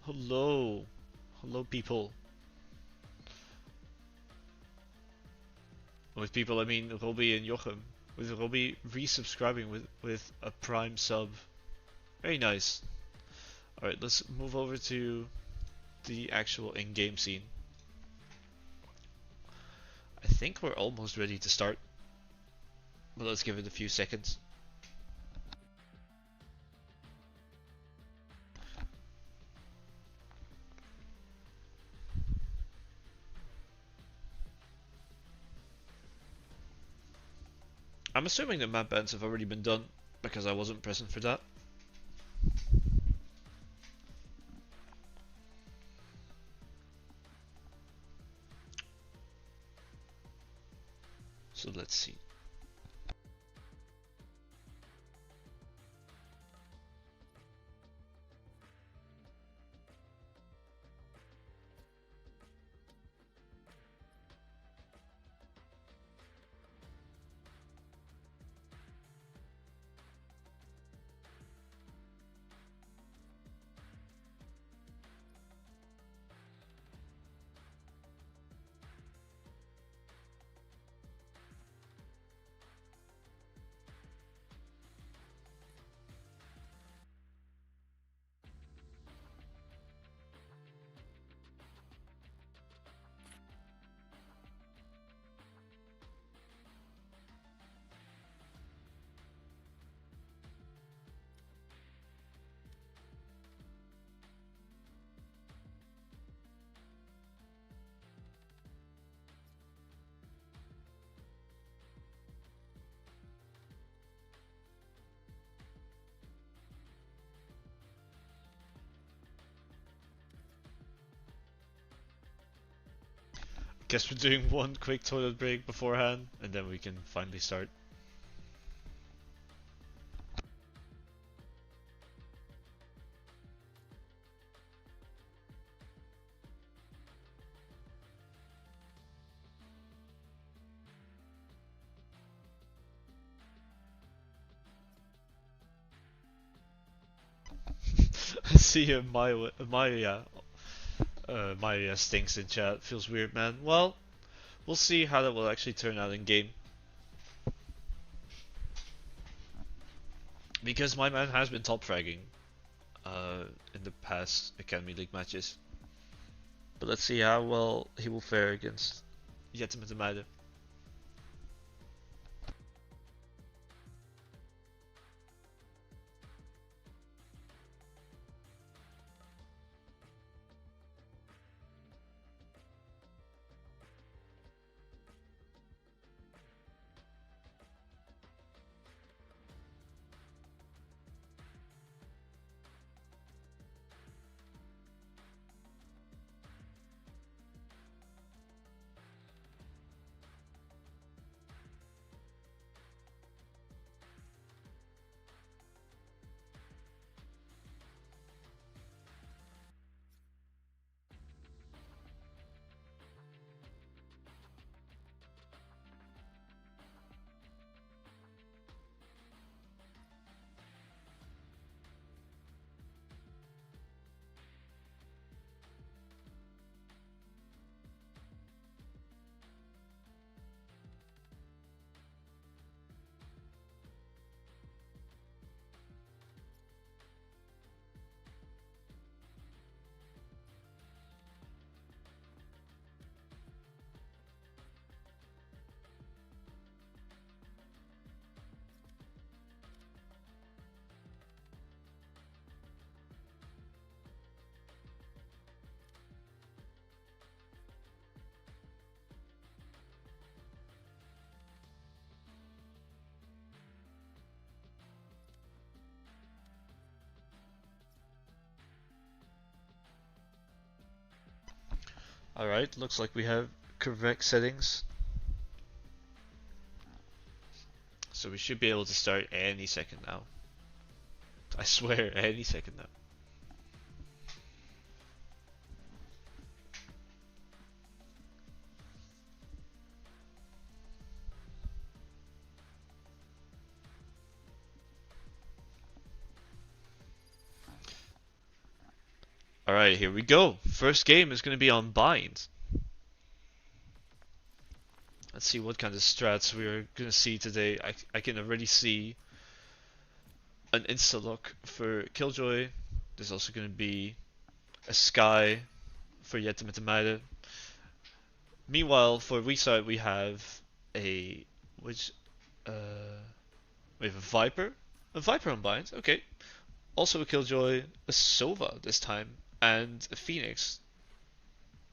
Hello. Hello, people. With people, I mean Robbie and Jochem. With Robbie resubscribing with a Prime sub. Very nice. Alright, let's move over to the actual in-game scene. I think we're almost ready to start. But let's give it a few seconds. I'm assuming that map bans have already been done because I wasn't present for that. So let's see. Guess we're doing one quick toilet break beforehand, and then we can finally start. I see my stinks in chat. Feels weird, man. Well, we'll see how that will actually turn out in game. Because my man has been top fragging in the past Academy League matches. But let's see how well he will fare against Jette met de Meiden. Alright, looks like we have correct settings. So we should be able to start any second now. I swear, any second now. Alright, here we go. First game is going to be on Bind. Let's see what kind of strats we're going to see today. I can already see an insta-lock for Killjoy. There's also going to be a Sky for Jette met de Meiden. Meanwhile, for Weakside we have a... which... we have a Viper. A Viper on Bind, okay. Also a Killjoy, a Sova this time, and a Phoenix.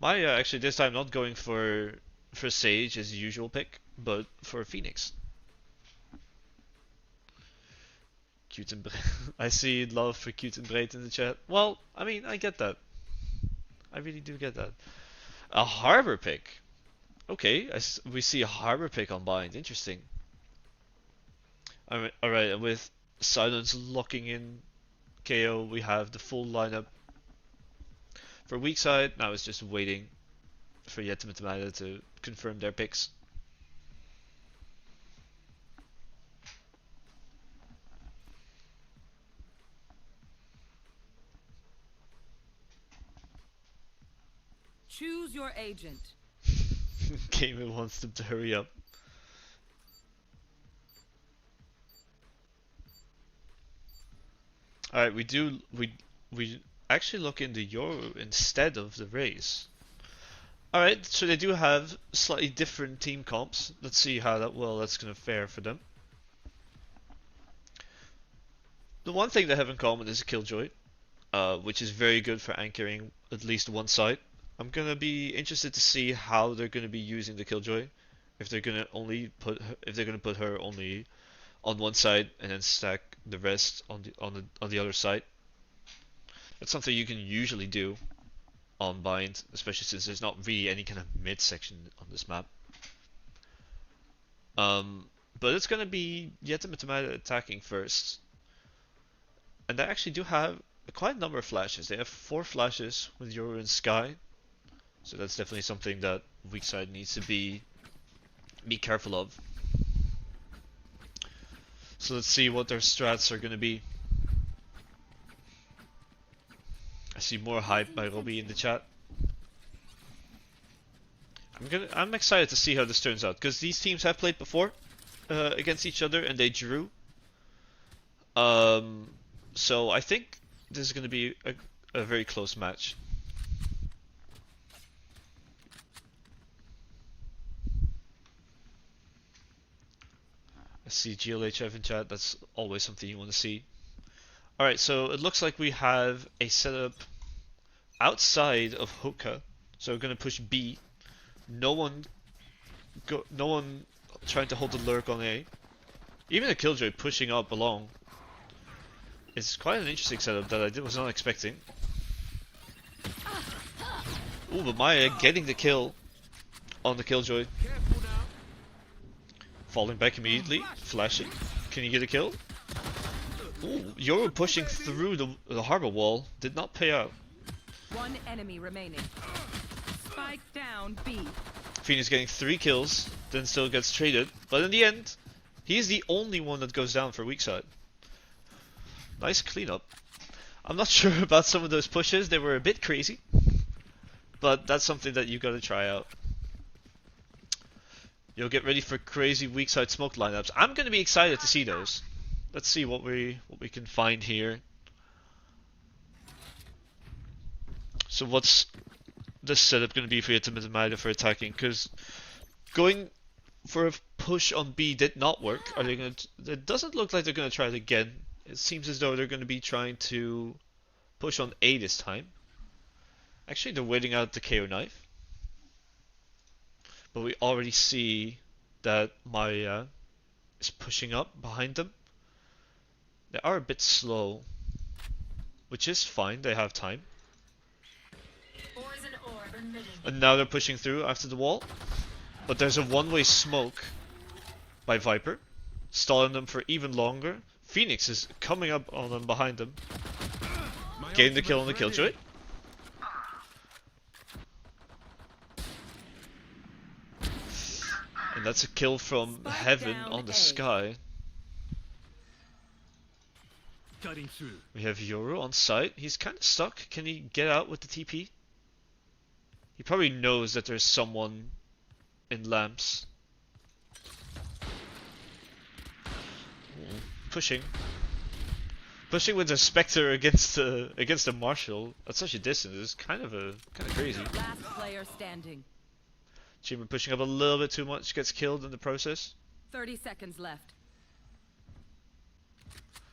Maya actually this time not going for Sage as usual pick, but for Phoenix. Cute and I see love for cute and breed in the chat. Well, I mean, I get that. I really do get that. A harbor pick. Okay, we see a harbor pick on bind. Interesting. Alright, with Silence locking in KO, we have the full lineup. For Weakside, now it's just waiting for Jette and Meiden to confirm their picks. Choose your agent. Gamer wants them to hurry up. Alright, we actually look in the Euro instead of the race. Alright, so they do have slightly different team comps. Let's see how that's gonna fare for them. The one thing they have in common is a Killjoy, which is very good for anchoring at least one side. I'm gonna be interested to see how they're gonna be using the Killjoy. If they're gonna put her only on one side and then stack the rest on the other side. That's something you can usually do on bind, especially since there's not really any kind of mid section on this map. But it's gonna be Jette and Meiden attacking first, and they actually do have quite a number of flashes. They have 4 flashes with Yoru and Sky, so that's definitely something that Weakside needs to be careful of. So let's see what their strats are gonna be. I see more hype by Robbie in the chat. I'm excited to see how this turns out, because these teams have played before against each other and they drew. So I think this is gonna be a very close match. I see GLHF in chat, that's always something you want to see. Alright, so it looks like we have a setup outside of Hoka. So we're going to push B. No one trying to hold the lurk on A. Even a Killjoy pushing up along. It's quite an interesting setup that I was not expecting. Ooh, but Maya getting the kill on the Killjoy. Falling back immediately, flashing. Can you get a kill? Ooh, Yoru pushing through the harbor wall did not pay out. One enemy remaining. Spike down B. Phoenix getting 3 kills, then still gets traded. But in the end, he's the only one that goes down for Weakside. Nice cleanup. I'm not sure about some of those pushes, they were a bit crazy. But that's something that you gotta try out. You'll get ready for crazy Weakside smoke lineups. I'm gonna be excited to see those. Let's see what we can find here. So what's the setup gonna be for Jette and Meiden for attacking? Because going for a push on B did not work. Are they gonna? It doesn't look like they're gonna try it again. It seems as though they're gonna be trying to push on A this time. Actually, they're waiting out the KO knife. But we already see that Maya is pushing up behind them. They are a bit slow, which is fine, they have time. And now they're pushing through after the wall. But there's a one-way smoke by Viper, stalling them for even longer. Phoenix is coming up on them behind them, getting the kill on the Killjoy. And that's a kill from Heaven on the Sky. We have Yoru on site. He's kind of stuck. Can he get out with the TP? He probably knows that there's someone in lamps. Pushing. Pushing with a Spectre against a Marshal at such a distance is kind of crazy. Last player standing. Chamber pushing up a little bit too much, gets killed in the process. 30 seconds left.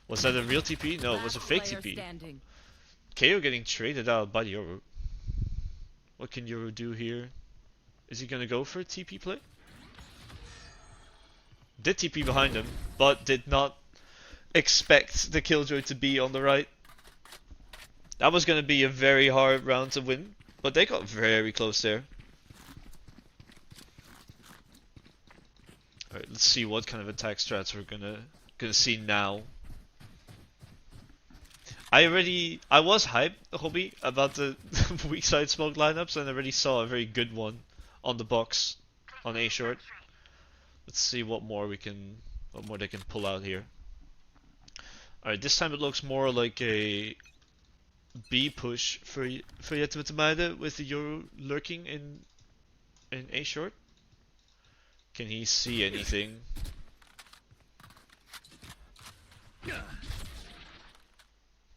Was that a real TP? No, it was a fake TP. Standing. KO getting traded out by Yoru. What can Yoru do here? Is he gonna go for a TP play? Did TP behind him, but did not expect the Killjoy to be on the right. That was going to be a very hard round to win, but they got very close there. Alright, let's see what kind of attack strats we're gonna see now. I was hyped, Hobby, about the Weakside smoke lineups, and I already saw a very good one on the box on A short. Let's see what more they can pull out here. Alright, this time it looks more like a B push for Jette with the Meiden, with the Euro lurking in A short. Can he see anything?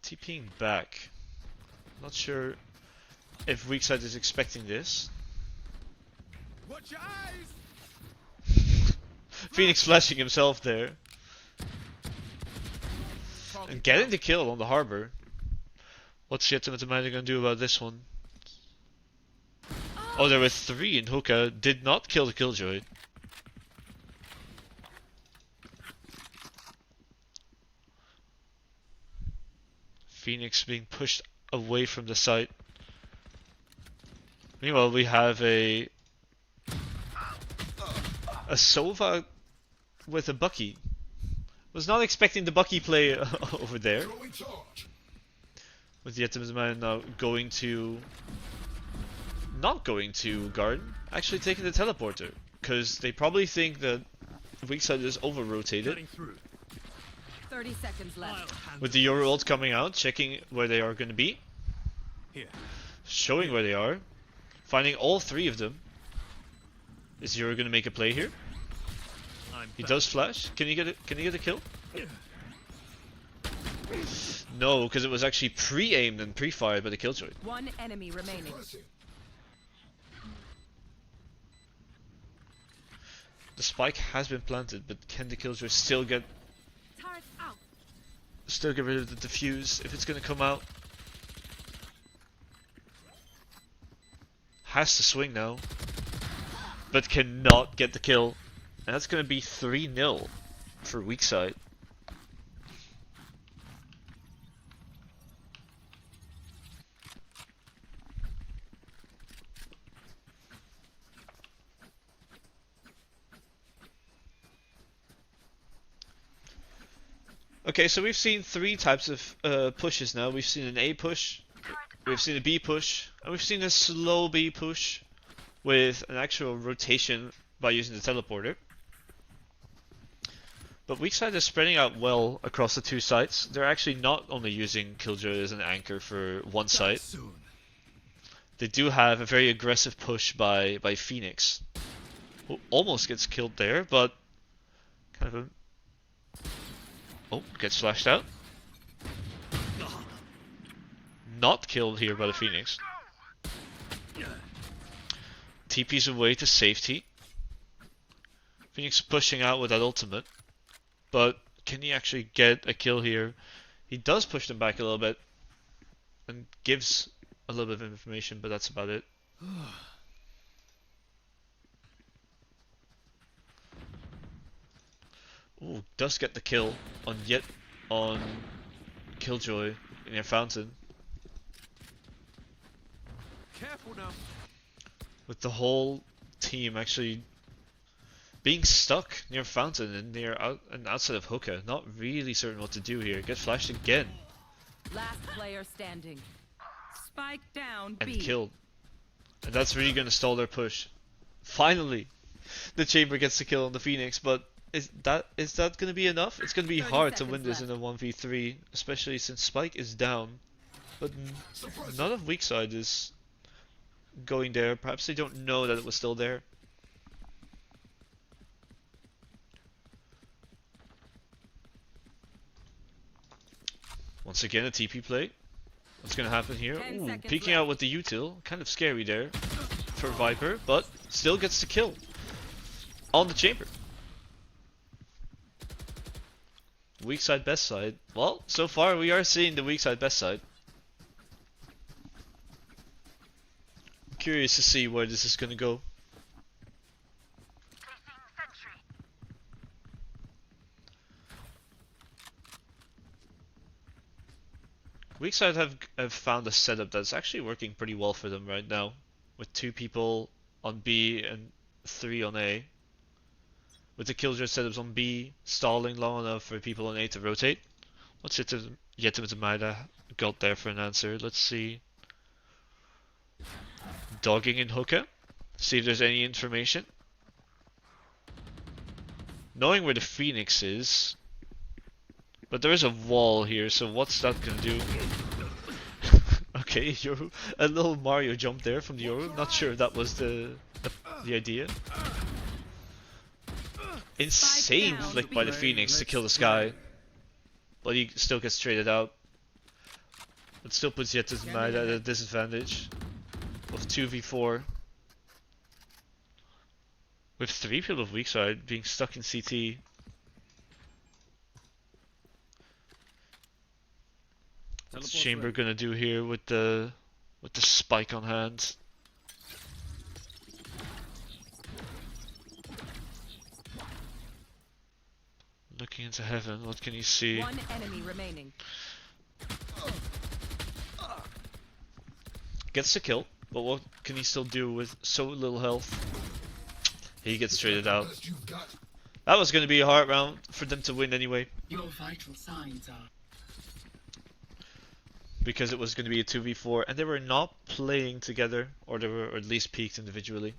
TPing back. Not sure if Weakside is expecting this. Watch your eyes. Phoenix flashing himself there. And getting the kill on the harbor. What's Jette with the Meiden gonna do about this one? Oh, there were 3 in hookah. Did not kill the Killjoy. Phoenix being pushed away from the site. Meanwhile, we have a Sova with a Bucky. Was not expecting the Bucky play over there. With Jette with the Meiden now not going to garden, actually taking the teleporter, because they probably think that Weakside is over rotated. 30 seconds left. With the Euro ult coming out, checking where they are going to be. Here. Showing where they are. Finding all 3 of them. Is Euro going to make a play here? He does flash. Can he get a kill? No, because it was actually pre-aimed and pre-fired by the Killjoy. One enemy remaining. The spike has been planted, but can the Killjoy still get rid of the defuse if it's gonna come out? Has to swing now, but cannot get the kill. And that's gonna be 3-0 for Weakside. Okay, so we've seen 3 types of pushes now. We've seen an A push, we've seen a B push, and we've seen a slow B push with an actual rotation by using the teleporter. But Weakside is spreading out well across the 2 sites. They're actually not only using Killjoy as an anchor for one site. They do have a very aggressive push by Phoenix, who almost gets killed there, but kind of a... Oh, gets flashed out. Not killed here by the Phoenix. TP's away to safety. Phoenix pushing out with that ultimate. But can he actually get a kill here? He does push them back a little bit. And gives a little bit of information, but that's about it. Ooh, does get the kill on Killjoy near Fountain. Careful now. With the whole team actually being stuck near Fountain and outside of hookah, not really certain what to do here. Get flashed again. Last player standing. Spike down And B. killed. And that's really gonna stall their push. Finally, the Chamber gets the kill on the Phoenix, but is that gonna be enough? It's gonna be 30 hard to seconds win this in a 1v3, especially since Spike is down. But none of Weakside is going there. Perhaps they don't know that it was still there. Once again, a TP play. What's gonna happen here? 10 Ooh, seconds peeking out with the util. Kind of scary there for Viper, but still gets the kill on the Chamber. Weak side, best side. Well, so far we are seeing the weak side, best side. I'm curious to see where this is gonna go. Weakside have found a setup that's actually working pretty well for them right now, with 2 people on B and 3 on A. With the killjoy setups on B, stalling long enough for people on A to rotate. Let's hit the Jette with the Meiden got there for an answer. Let's see. Dogging in hookah. See if there's any information. Knowing where the Phoenix is. But there is a wall here, so what's that gonna do? Okay, Yoru, a little Mario jump there from the Yoru. Not sure if that was the idea. Insane flick by the Phoenix to kill this guy. But he still gets traded out. It still puts Jette's Meiden at a disadvantage of 2v4. With 3 people of Weakside being stuck in CT. What's Chamber gonna do here with the spike on hand? Looking into heaven, what can he see? 1 enemy remaining. Gets the kill, but what can he still do with so little health? He gets traded out. That was going to be a hard round for them to win anyway. Your vital signs are. Because it was going to be a 2v4 and they were not playing together, or they were at least peaked individually.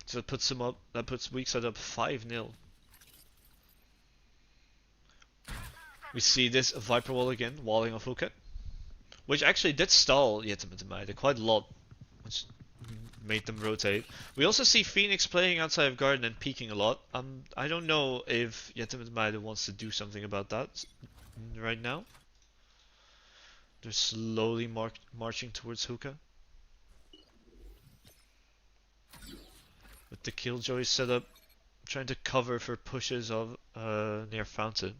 So it puts them up, that puts Weakside up 5-0. We see this Viper wall again, walling off hookah. Which actually did stall Jette with the Meiden quite a lot, which made them rotate. We also see Phoenix playing outside of garden and peeking a lot. I don't know if Jette with the Meiden wants to do something about that right now. They're slowly marching towards hookah. With the killjoy setup, trying to cover for pushes of near fountain.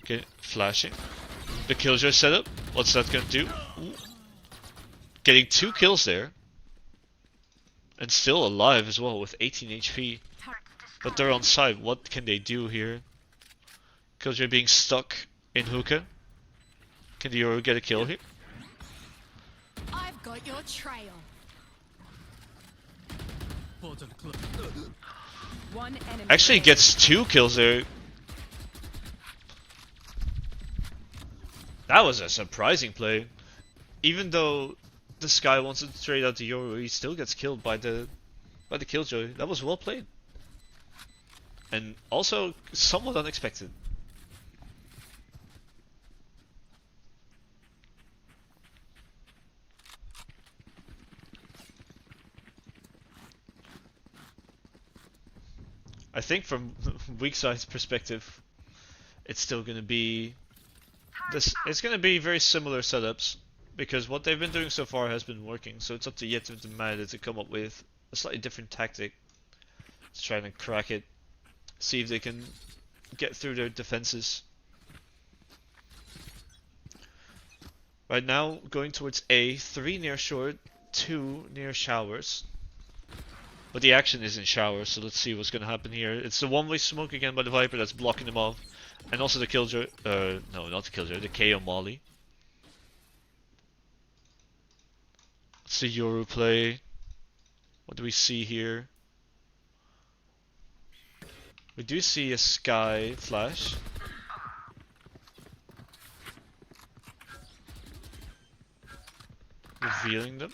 Okay, flashing. The killjoy setup. What's that gonna do? Ooh. Getting 2 kills there. And still alive as well with 18 HP. But they're on side. What can they do here? Killjoy being stuck in hookah. Can the Yoru get a kill here? I've got your trail. 1 enemy. Actually remaining. gets 2 kills there. That was a surprising play. Even though this guy wants to trade out the Yoru, he still gets killed by the killjoy. That was well played. And also somewhat unexpected. I think from Weakside's perspective, it's still going to be it's going to be very similar setups, because what they've been doing so far has been working. So it's up to Jette and Meiden to come up with a slightly different tactic to try and crack it, see if they can get through their defenses. Right now, going towards A, 3 near short, 2 near showers. But the action is in showers, so let's see what's going to happen here. It's the one-way smoke again by the Viper that's blocking them off. And also the killjoy, no, not the killjoy, the KO Molly. Let's see Yoru play. What do we see here? We do see a Sky flash. Revealing them.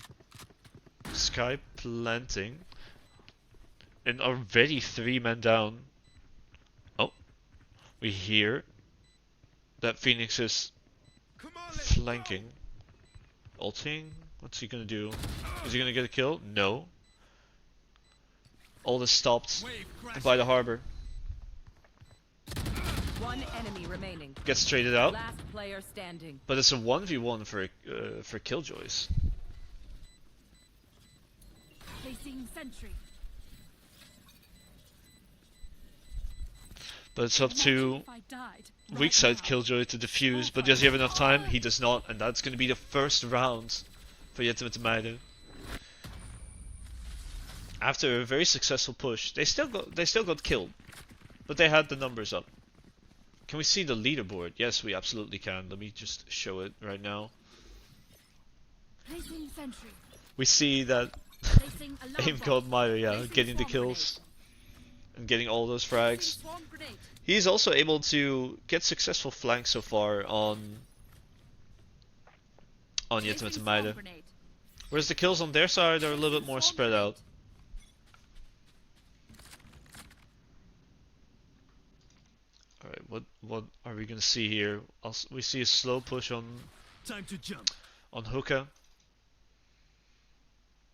Sky planting. And already 3 men down. Oh. We hear that Phoenix is flanking. Ulting? What's he gonna do? Is he gonna get a kill? No. All this stopped by the harbor. 1 enemy remaining. Gets traded out. Last player standing. But it's a 1v1 for killjoys. Placing sentry. But it's up to If I died. Weakside Killjoy to defuse, but does he have enough time? He does not, and that's going to be the first round for Jette with Meiden. After a very successful push, they still got killed, but they had the numbers up. Can we see the leaderboard? Yes, we absolutely can. Let me just show it right now. Placing sentry. We see that Placing alarm Aim bot. called Mario Placing getting the swarm kills and getting all those Placing frags. swarm grenade. He's also able to get successful flanks so far on Jette Placing and swarm Meiden. grenade. Whereas the kills on their side are a little bit Placing more swarm spread grenade. out. Alright, what are we gonna see here? We see a slow push on Time to jump. hookah.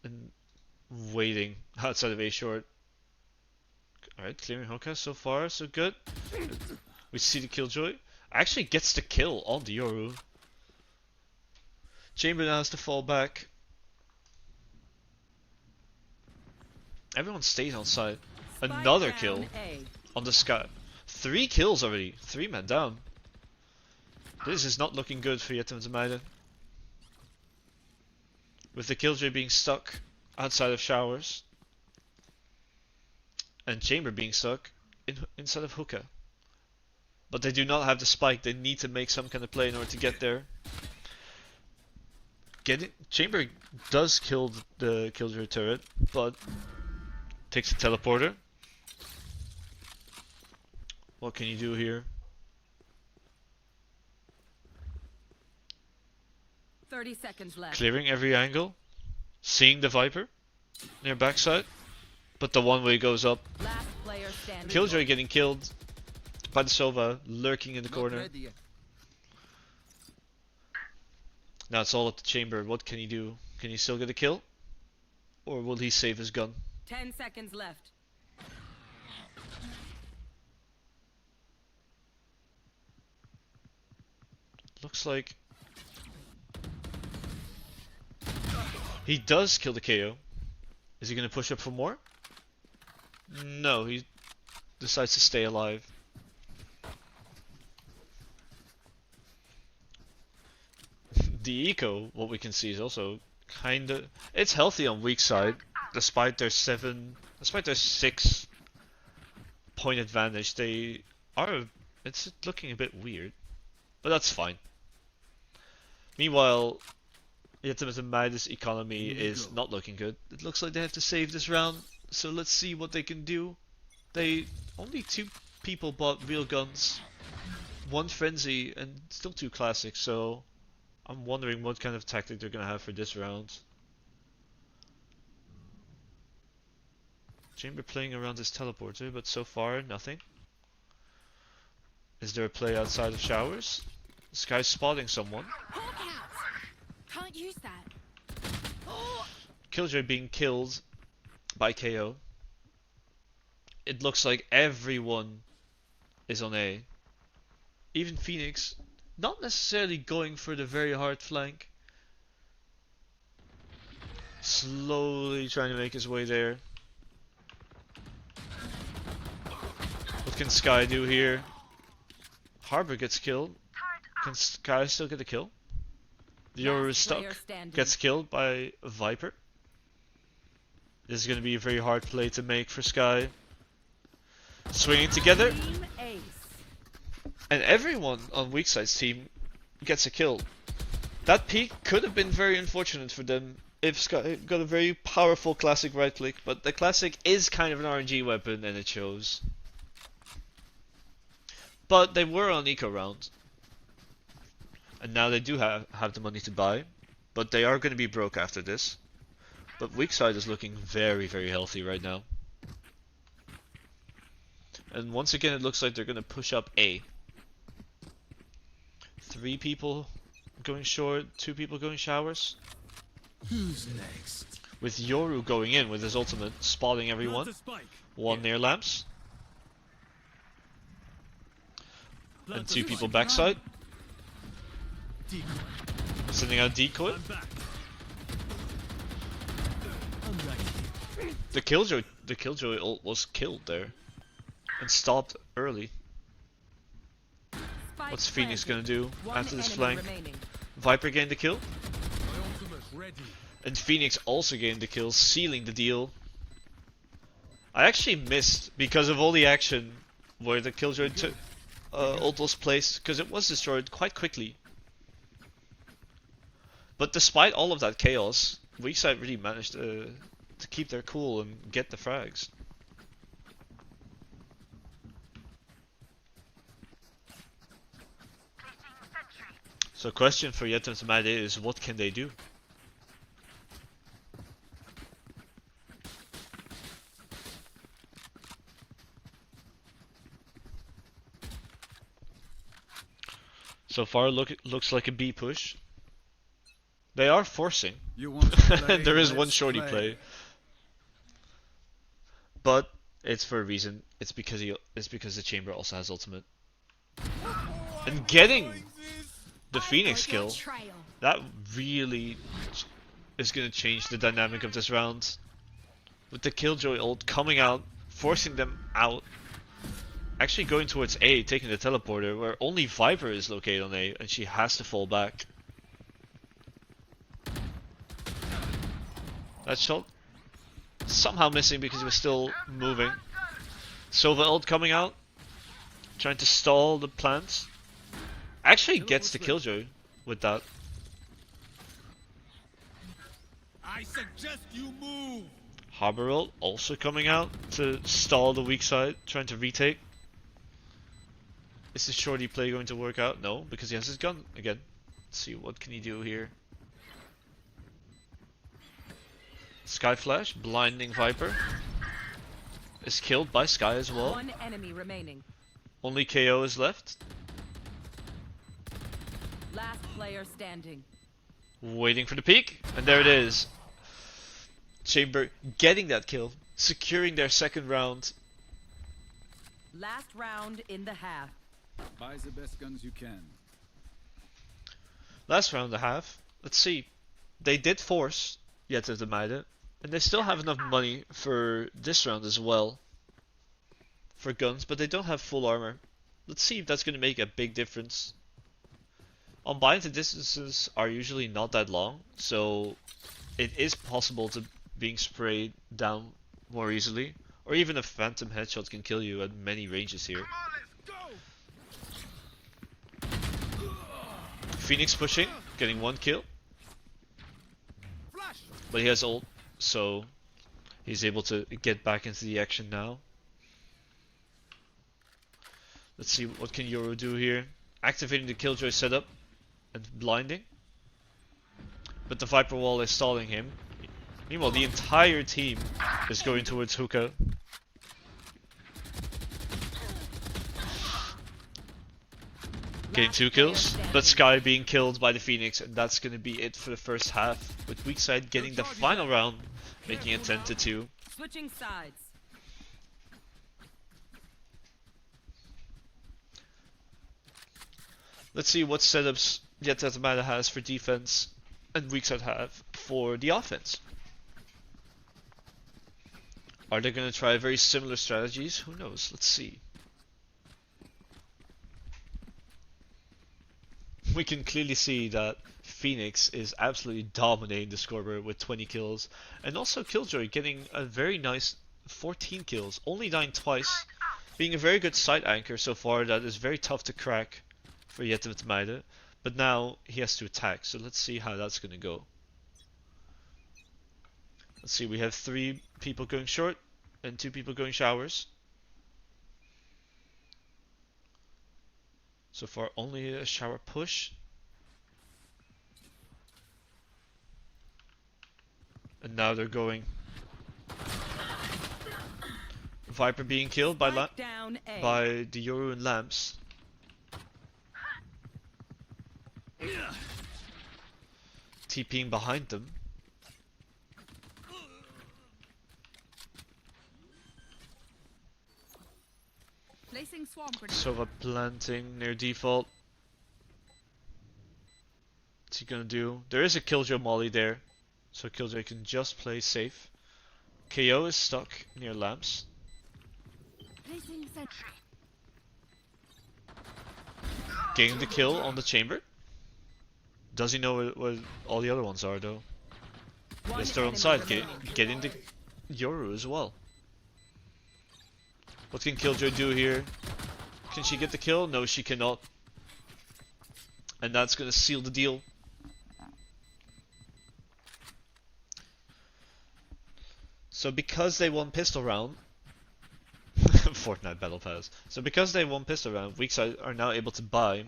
And waiting outside of A short. Alright, clearing hookah so far, so good. We see the killjoy. Actually gets the kill on the Yoru. Chamber now has to fall back. Everyone stays on side. Spike Another down kill A. on the sky. 3 kills already. 3 men down. This is not looking good for Jette and Meiden. With the killjoy being stuck outside of showers. And Chamber being stuck inside of hookah. But they do not have the spike. They need to make some kind of play in order to get there. Chamber does kill the killjoy turret, but takes the teleporter. What can you do here? 30 seconds left. Clearing every angle. Seeing the Viper near backside. But the one way goes up. Last player standing. Killjoy getting killed by the Sova, lurking in the corner. Now it's all up to Chamber. What can he do? Can he still get a kill? Or will he save his gun? 10 seconds left. Looks like he does kill the KO. Is he gonna push up for more? No, he decides to stay alive. The eco, what we can see, is also kinda, it's healthy on Weakside, despite their 6 point advantage. They are, it's looking a bit weird, but that's fine. Meanwhile, Jette and Meiden's economy is not looking good. It looks like they have to save this round, so let's see what they can do. Only 2 people bought real guns, 1 frenzy, and still 2 classics, so I'm wondering what kind of tactic they're gonna have for this round. Chamber playing around his teleporter, but so far nothing. Is there a play outside of showers? This guy's spotting someone. Hawk out. Can't use that. Killjoy being killed by KO. It looks like everyone is on A. Even Phoenix, not necessarily going for the very hard flank. Slowly trying to make his way there. What can Sky do here? Harbor gets killed. Can Sky still get a kill? The Yoru is Last stuck. player standing. Gets killed by a Viper. This is going to be a very hard play to make for Sky. Swinging together. Team ace. And everyone on Weakside's team gets a kill. That peek could have been very unfortunate for them if Sky got a very powerful classic right click, but the classic is kind of an RNG weapon and it shows. But they were on eco round. And now they do have the money to buy, but they are going to be broke after this. But Weakside is looking very, very healthy right now. And once again it looks like they're going to push up A. 3 people going short, 2 people going showers. Who's next? With Yoru going in with his ultimate, spotting everyone. Plant a spike. 1 near lamps. Plant And a 2 spike. people backside. Decoy. Sending out decoy. I'm back. I'm ready. The Killjoy ult was killed there. And stopped early. Spike What's Phoenix planted. gonna do One after this enemy flank? remaining. Viper gained the kill. My ultimate ready. And Phoenix also gained the kill, sealing the deal. I actually missed, because of all the action where the Killjoy ult was placed, because it was destroyed quite quickly. But despite all of that chaos, Weakside really managed to keep their cool and get the frags. So question for Jette and Meiden is, what can they do? So far looks like a B push. They are forcing. You want to play? There is Let's one shorty play. But it's for a reason. It's because the chamber also has ultimate. And getting the Phoenix kill, Trail. that really is going to change the dynamic of this round. With the Killjoy ult coming out, forcing them out. Actually going towards A, taking the teleporter, where only Viper is located on A, and she has to fall back. That shot somehow missing because he was still moving. Sova ult coming out, trying to stall the plants. Actually gets the Killjoy with that. I suggest you move. Harbor ult also coming out to stall the weak side, trying to retake. Is the shorty play going to work out? No, because he has his gun again. Let's see, what can he do here? Sky Flash, blinding Viper. Is killed by Sky as well. One enemy remaining. Only KO is left. Last player standing. Waiting for the peak, and there it is. Chamber getting that kill, securing their second round. Last round in the half. Buy the best guns you can. Last round and a half. Let's see. They did force Jette and Meiden, and they still have enough money for this round as well. For guns, but they don't have full armor. Let's see if that's going to make a big difference. Unbind, the distances are usually not that long, so it is possible to being sprayed down more easily. Or even a phantom headshot can kill you at many ranges here. Phoenix pushing, getting one kill. But he has ult, so he's able to get back into the action now. Let's see, what can Yoru do here? Activating the Killjoy setup and blinding. But the Viper wall is stalling him. Meanwhile, the entire team is going towards Hookah. Getting 2 kills, but Sky being killed by the Phoenix, and that's going to be it for the first half, with Weakside getting the final round, making it 10-2. Switching sides. Let's see what setups Jette and Meiden has for defense and Weakside have for the offense. Are they going to try very similar strategies? Who knows? Let's see. We can clearly see that Phoenix is absolutely dominating the scoreboard with 20 kills, and also Killjoy getting a very nice 14 kills, only dying twice, being a very good side anchor so far that is very tough to crack for Jette and Meiden, but now he has to attack, so let's see how that's going to go. Let's see, we have 3 people going short and 2 people going showers. So far only a shower push. And now they're going. Viper being killed by Down A. by the Yoru and Lamps. TPing behind them. Placing swarm grenade. Sova planting near default. What's he gonna do? There is a Killjoy molly there, so Killjoy can just play safe. KO is stuck near Lamps. Placing sentry. Getting the kill on the chamber. Does he know what all the other ones are though? Yes, they're on side. Getting the Yoru as well. What can Killjoy do here? Can she get the kill? No, she cannot. And that's gonna seal the deal. So because they won pistol round, Fortnite Battle Pass. So because they won pistol round, Weakside are now able to buy.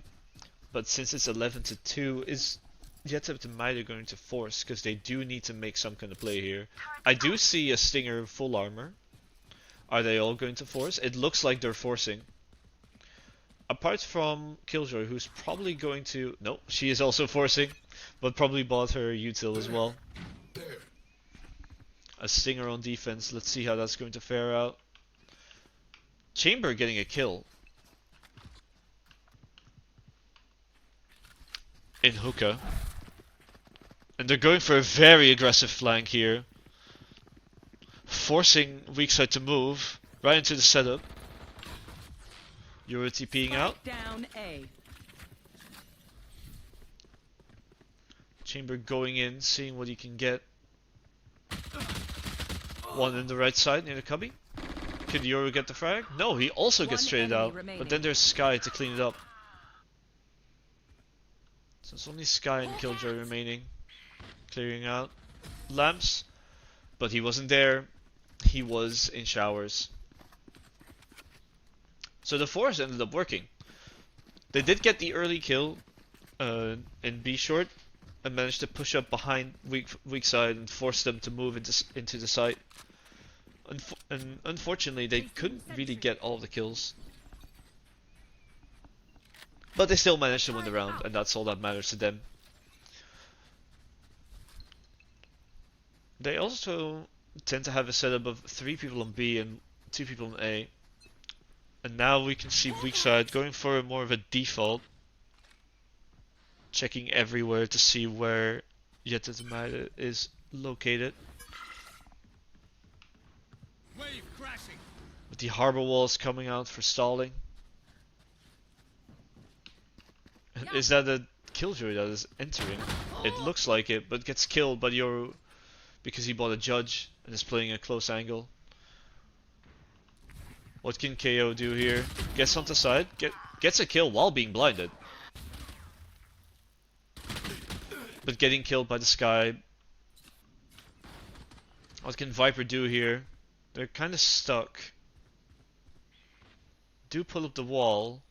But since it's 11-2, is Jette and Meiden going to force? Because they do need to make some kind of play here. I do see a Stinger full armor. Are they all going to force? It looks like they're forcing. Apart from Killjoy, who's probably going to... No, she is also forcing, but probably bought her util as well. A Stinger on defense. Let's see how that's going to fare out. Chamber getting a kill. In hookah. And they're going for a very aggressive flank here. Forcing Weakside to move right into the setup. You're TPing out. Down A. Chamber going in, seeing what he can get. One in the right side near the cubby. Could Yoru get the frag? No, he also gets traded out. But then there's Sky to clean it up. So it's only Sky and Killjoy remaining. Clearing out lamps. But he wasn't there. He was in showers. So the force ended up working. They did get the early kill in B short and managed to push up behind Weakside and force them to move into the site. And unfortunately, they couldn't really get all the kills. But they still managed to win the round, and that's all that matters to them. They also tend to have a setup of 3 people on B and 2 people on A. And now we can see Weakside going for more of a default. Checking everywhere to see where Jette is located. Wave crashing. With the harbor walls coming out for stalling. And is that a Killjoy that is entering? It looks like it, but gets killed by Yoru because he bought a judge and is playing a close angle. What can KO do here? Gets onto side, gets a kill while being blinded. But getting killed by the Sky. What can Viper do here? They're kind of stuck. Do pull up the wall.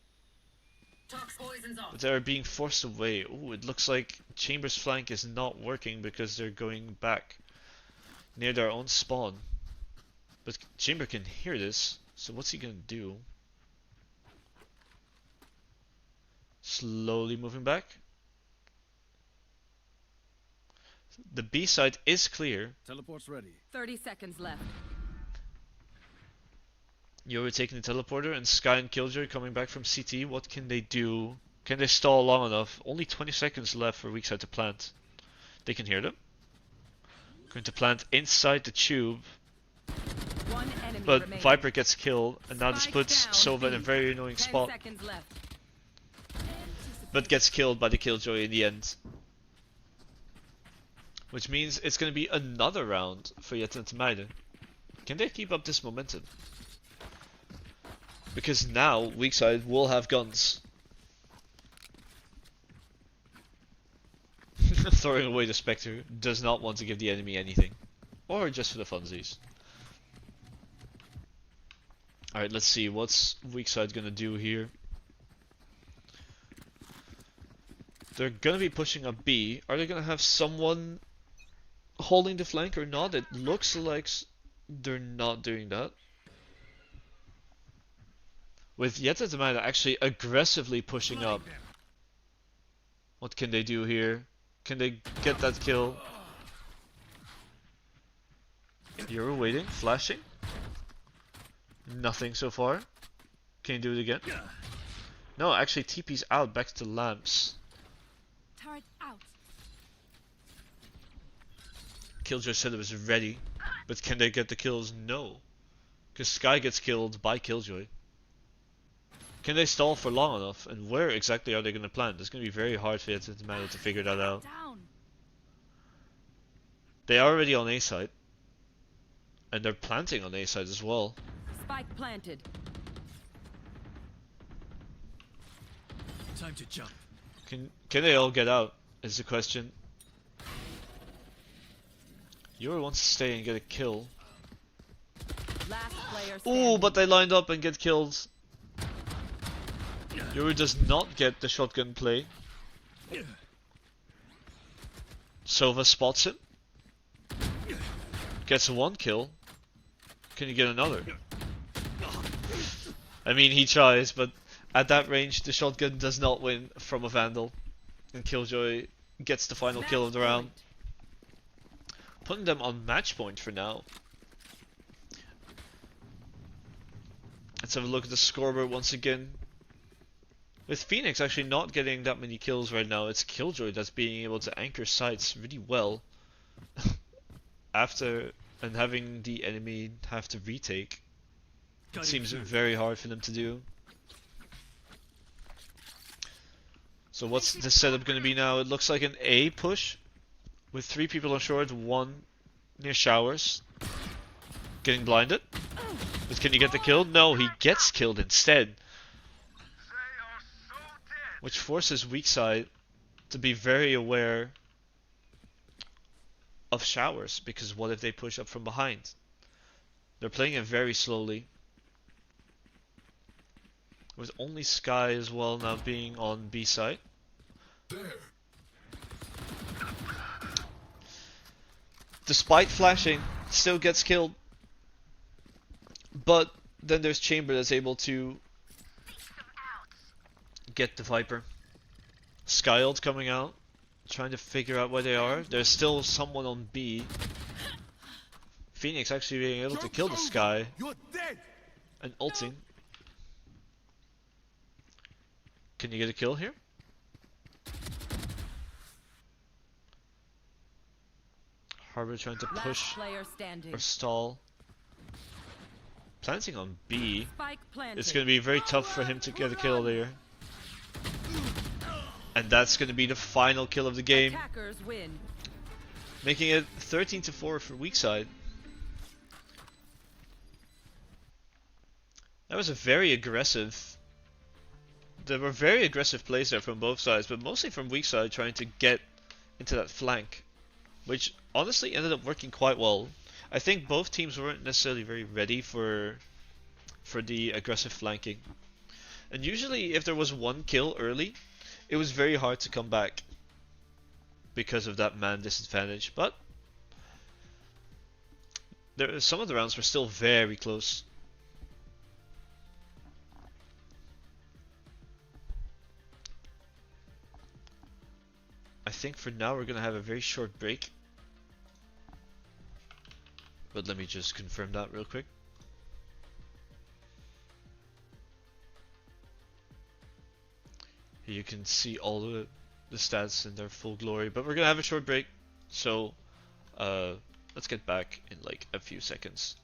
But they're being forced away. Ooh, it looks like Chamber's flank is not working because they're going back near their own spawn. But Chamber can hear this, so what's he gonna do? Slowly moving back. The B side is clear. Teleport's ready. 30 seconds left. Yoru taking the teleporter and Sky and Killjoy coming back from CT. What can they do? Can they stall long enough? Only 20 seconds left for Weakside to plant. They can hear them. Going to plant inside the tube. One enemy But remaining. Viper gets killed and now this Spike puts down, Sova in a B. very annoying 10 spot. seconds left. But gets killed by the Killjoy in the end. Which means it's going to be another round for Jette and Meiden. Can they keep up this momentum? Because now Weakside will have guns. Throwing away the Spectre does not want to give the enemy anything. Or just for the funsies. Alright, let's see what's Weakside gonna do here. They're gonna be pushing up B. Are they gonna have someone holding the flank or not? It looks like they're not doing that. With Jette and Meiden actually aggressively pushing up. What can they do here? Can they get that kill? You're waiting, flashing. Nothing so far. Can you do it again? No, actually TP's out back to lamps. Turret out. Killjoy said it was ready, but can they get the kills? No. Because Sky gets killed by Killjoy. Can they stall for long enough? And where exactly are they going to plant? It's going to be very hard for Jette and Meiden to figure that out. Down. They are already on A side. And they're planting on A side as well. Spike planted. Time to jump. Can they all get out? Is the question. Yoru wants to stay and get a kill. Last player Ooh, standing. but they lined up and get kills. Yoru does not get the shotgun play. Sova spots him. Gets one kill. Can you get another? I mean, he tries, but at that range, the shotgun does not win from a Vandal. And Killjoy gets the final kill of the round. Putting them on match point for now. Let's have a look at the scoreboard once again. With Phoenix actually not getting that many kills right now, it's Killjoy that's being able to anchor sites really well. After and having the enemy have to retake. It seems very hard for them to do. So what's the setup going to be now? It looks like an A push with 3 people on short, 1 near showers. Getting blinded. But can he get the kill? No, he gets killed instead. Which forces Weakside to be very aware of showers, because what if they push up from behind? They're playing it very slowly. With only Sky as well now being on B side. Despite flashing, still gets killed. But then there's Chamber that's able to get the Viper. Sky ult coming out, trying to figure out where they are. There's still someone on B. Phoenix actually being able to kill the Sky You're dead. and ulting. Can you get a kill here? Harbor trying to Last push player standing. or stall. Planting on B. Spike planted. It's going to be very tough for him to get a kill there. And that's going to be the final kill of the game. Attackers win. Making it 13-4 for Weakside. That was a very aggressive... There were very aggressive plays there from both sides, but mostly from Weakside trying to get into that flank. Which honestly ended up working quite well. I think both teams weren't necessarily very ready for the aggressive flanking. And usually if there was one kill early, it was very hard to come back because of that man disadvantage. But some of the rounds were still very close. I think for now we're going to have a very short break. But let me just confirm that real quick. Here you can see all the stats in their full glory. But we're going to have a short break. So let's get back in like a few seconds.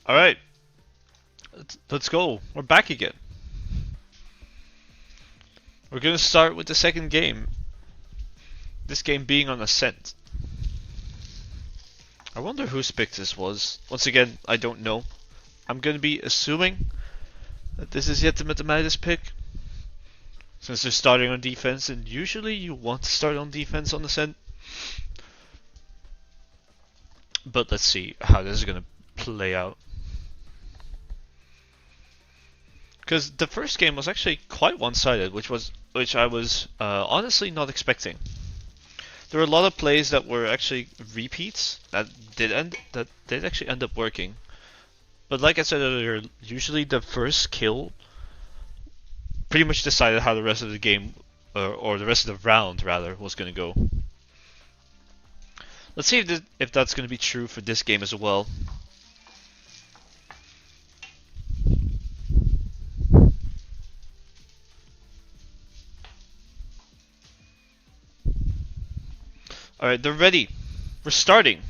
Alright, let's go. We're back again. We're gonna start with the second game. This game being on Ascent. I wonder whose pick this was. Once again, I don't know. I'm gonna be assuming that this is Jette met Meiden's pick. Since they're starting on defense, and usually you want to start on defense on Ascent. But let's see how this is gonna play out. Because the first game was actually quite one-sided, which I was honestly not expecting. There were a lot of plays that were actually repeats that did actually end up working. But like I said earlier, usually the first kill pretty much decided how the rest of the game, or the rest of the round rather, was going to go. Let's see if that's going to be true for this game as well. Alright, they're ready. We're starting.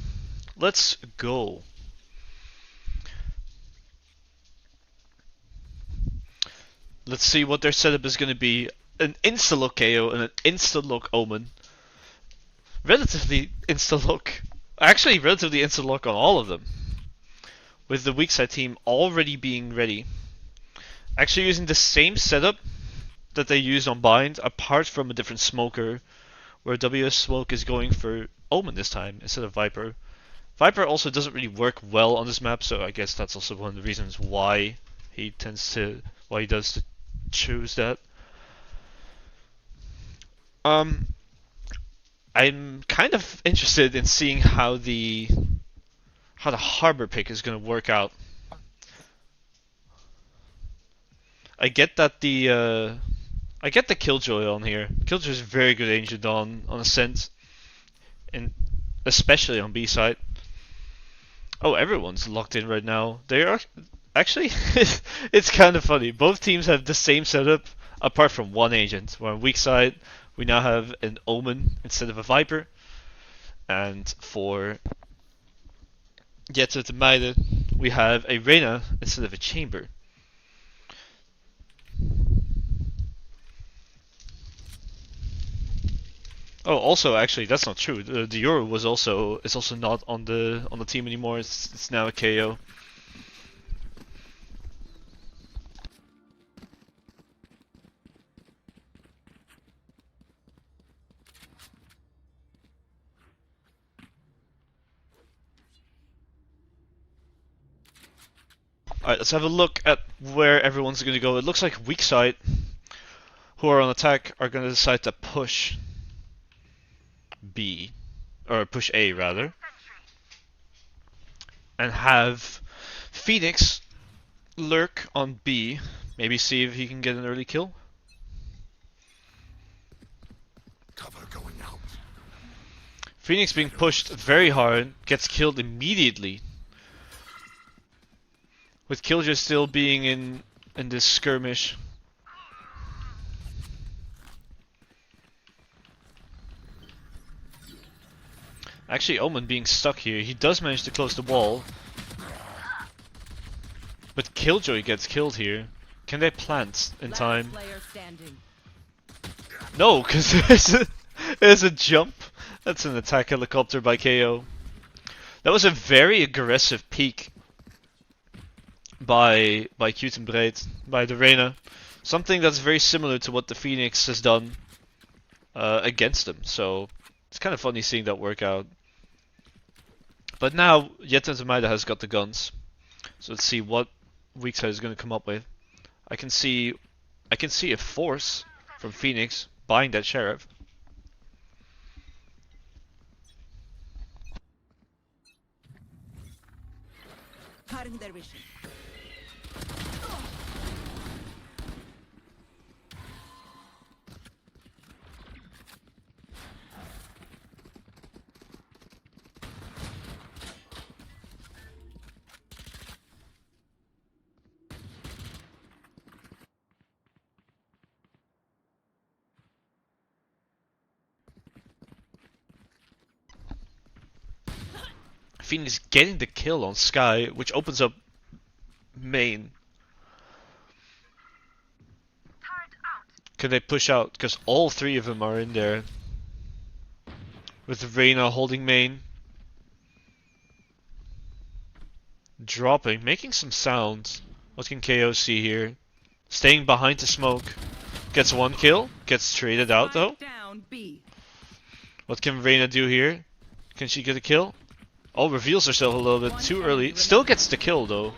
Let's go. Let's see what their setup is going to be. An insta-look KO and an insta-look Omen. Relatively insta-look. Actually, relatively insta-look on all of them. With the Weakside team already being ready. Actually using the same setup that they used on Bind, apart from a different smoker. Where WS Smoke is going for Omen this time instead of Viper. Viper also doesn't really work well on this map, so I guess that's also one of the reasons why he does to choose that. I'm kind of interested in seeing how the Harbor pick is going to work out. I get that I get the Killjoy on here. Killjoy is very good Ancient on Ascent, and especially on B side. Oh, everyone's locked in right now. They are actually it's kind of funny. Both teams have the same setup, apart from one agent. Where on Weakside we now have an Omen instead of a Viper, and for Jette to Meiden we have a Reyna instead of a Chamber. Oh, also, actually, that's not true. The Euro is also not on the team anymore. It's now a KO. Alright, let's have a look at where everyone's going to go. It looks like Weakside, who are on attack, are going to decide to push B, or push A rather, and have Phoenix lurk on B, maybe see if he can get an early kill. Cover going out. Phoenix being pushed very hard, gets killed immediately. With Killjoy still being in this skirmish. Actually, Omen being stuck here, he does manage to close the wall. But Killjoy gets killed here. Can they plant in time? No, because there's a jump. That's an attack helicopter by KO. That was a very aggressive peek by Cute and Braid, by the Reyna. Something that's very similar to what the Phoenix has done against them. So it's kind of funny seeing that work out. But now Jette and Meiden has got the guns. So let's see what Weakside is going to come up with. I can see a force from Phoenix buying that Sheriff. Cutting their vision. Phoenix getting the kill on Sky, which opens up main. Can they push out? Because all three of them are in there. With Reyna holding main. Dropping, making some sounds. What can KO see here? Staying behind the smoke. Gets one kill. Gets traded out though. Down B. What can Reyna do here? Can she get a kill? Oh, reveals herself a little bit too early. Still gets the kill though.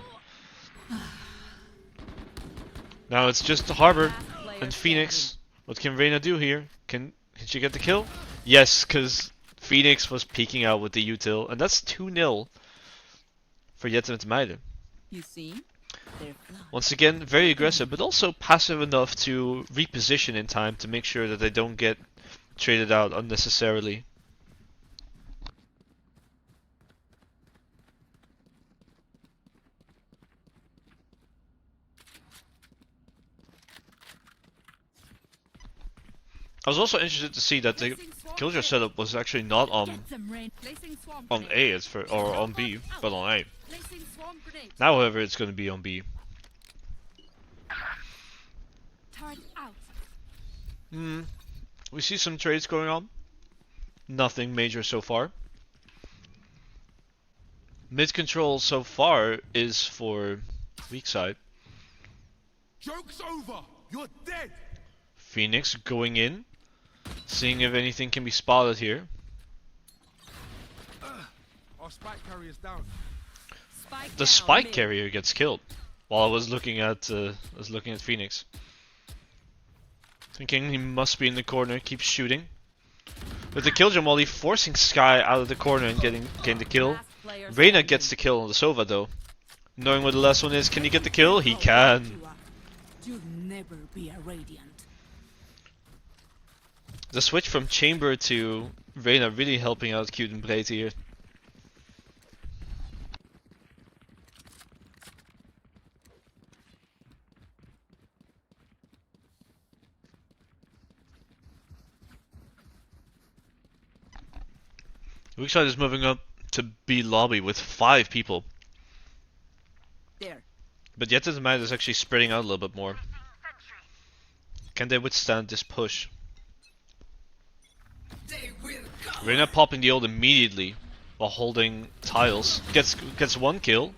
Now it's just the Harbor and Phoenix. What can Reyna do here? Can she get the kill? Yes, because Phoenix was peeking out with the util, and that's 2-0 for Jette and Meiden. You see? They're flawed. Once again, very aggressive, but also passive enough to reposition in time to make sure that they don't get traded out unnecessarily. I was also interested to see that the Killjoy setup was actually not on A, it's for, or on B, but on A. Now, however, it's going to be on B. Turret out. We see some trades going on. Nothing major so far. Mid control so far is for Weakside. Joke's over! You're dead! Phoenix going in, seeing if anything can be spotted here. Our spike carrier's down. The spike carrier gets killed while I was looking at Phoenix. Thinking he must be in the corner, keeps shooting. With the Killjoy molly forcing Sky out of the corner and getting the kill. Reyna gets the kill on the Sova though. Knowing what the last one is, can he get the kill? He can. You'll never be a Radiant. The switch from Chamber to Reyna really helping out Cute and Blade here. Weakside is moving up to B lobby with 5 people. There. But Jette and Meiden is actually spreading out a little bit more. Can they withstand this push? Reyna popping the ult immediately while holding tiles. Gets one kill.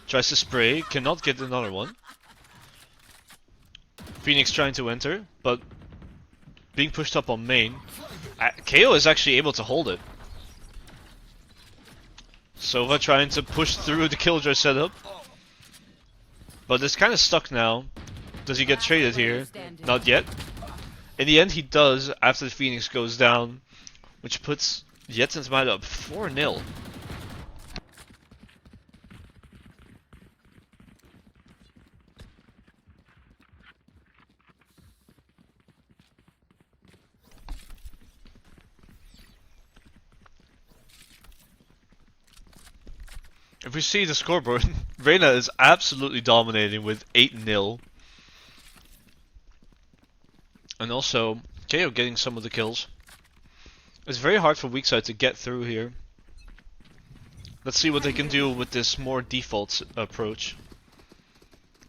Tries to spray, cannot get another one. Phoenix trying to enter, but being pushed up on main. KO is actually able to hold it. Sova trying to push through the Killjoy setup. But it's kind of stuck now. Does he get traded here? Not yet. In the end he does after the Phoenix goes down, which puts Jette and Meiden up 4-0. If we see the scoreboard, Reyna is absolutely dominating with 8-0. And also, KO getting some of the kills. It's very hard for Weakside to get through here. Let's see what they can do with this more default approach.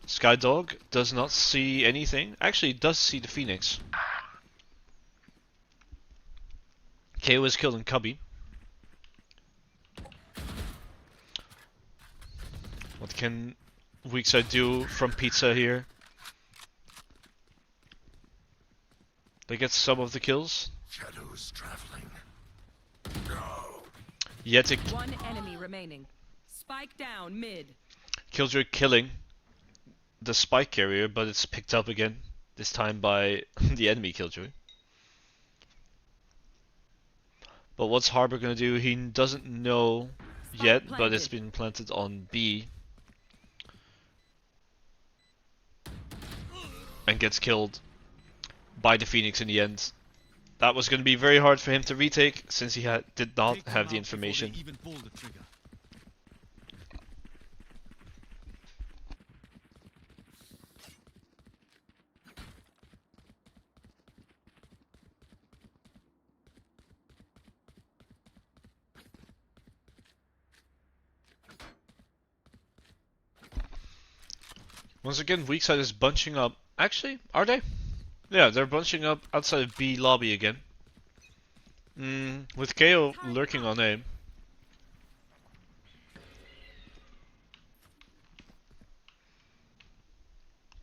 Skydog does not see anything. Actually, does see the Phoenix. KO is killed in Cubby. What can Weakside do from Pizza here? They get some of the kills. Shadows traveling. Jette One enemy remaining. Spike down mid. Killjoy killing the spike carrier, but it's picked up again. This time by the enemy Killjoy. But what's Harbor gonna do? He doesn't know yet, but it's been planted on B. And gets killed by the Phoenix in the end. That was going to be very hard for him to retake since he did not have the information. Once again, Weakside is bunching up. Actually, are they? Yeah, they're bunching up outside of B lobby again. With KO lurking on A.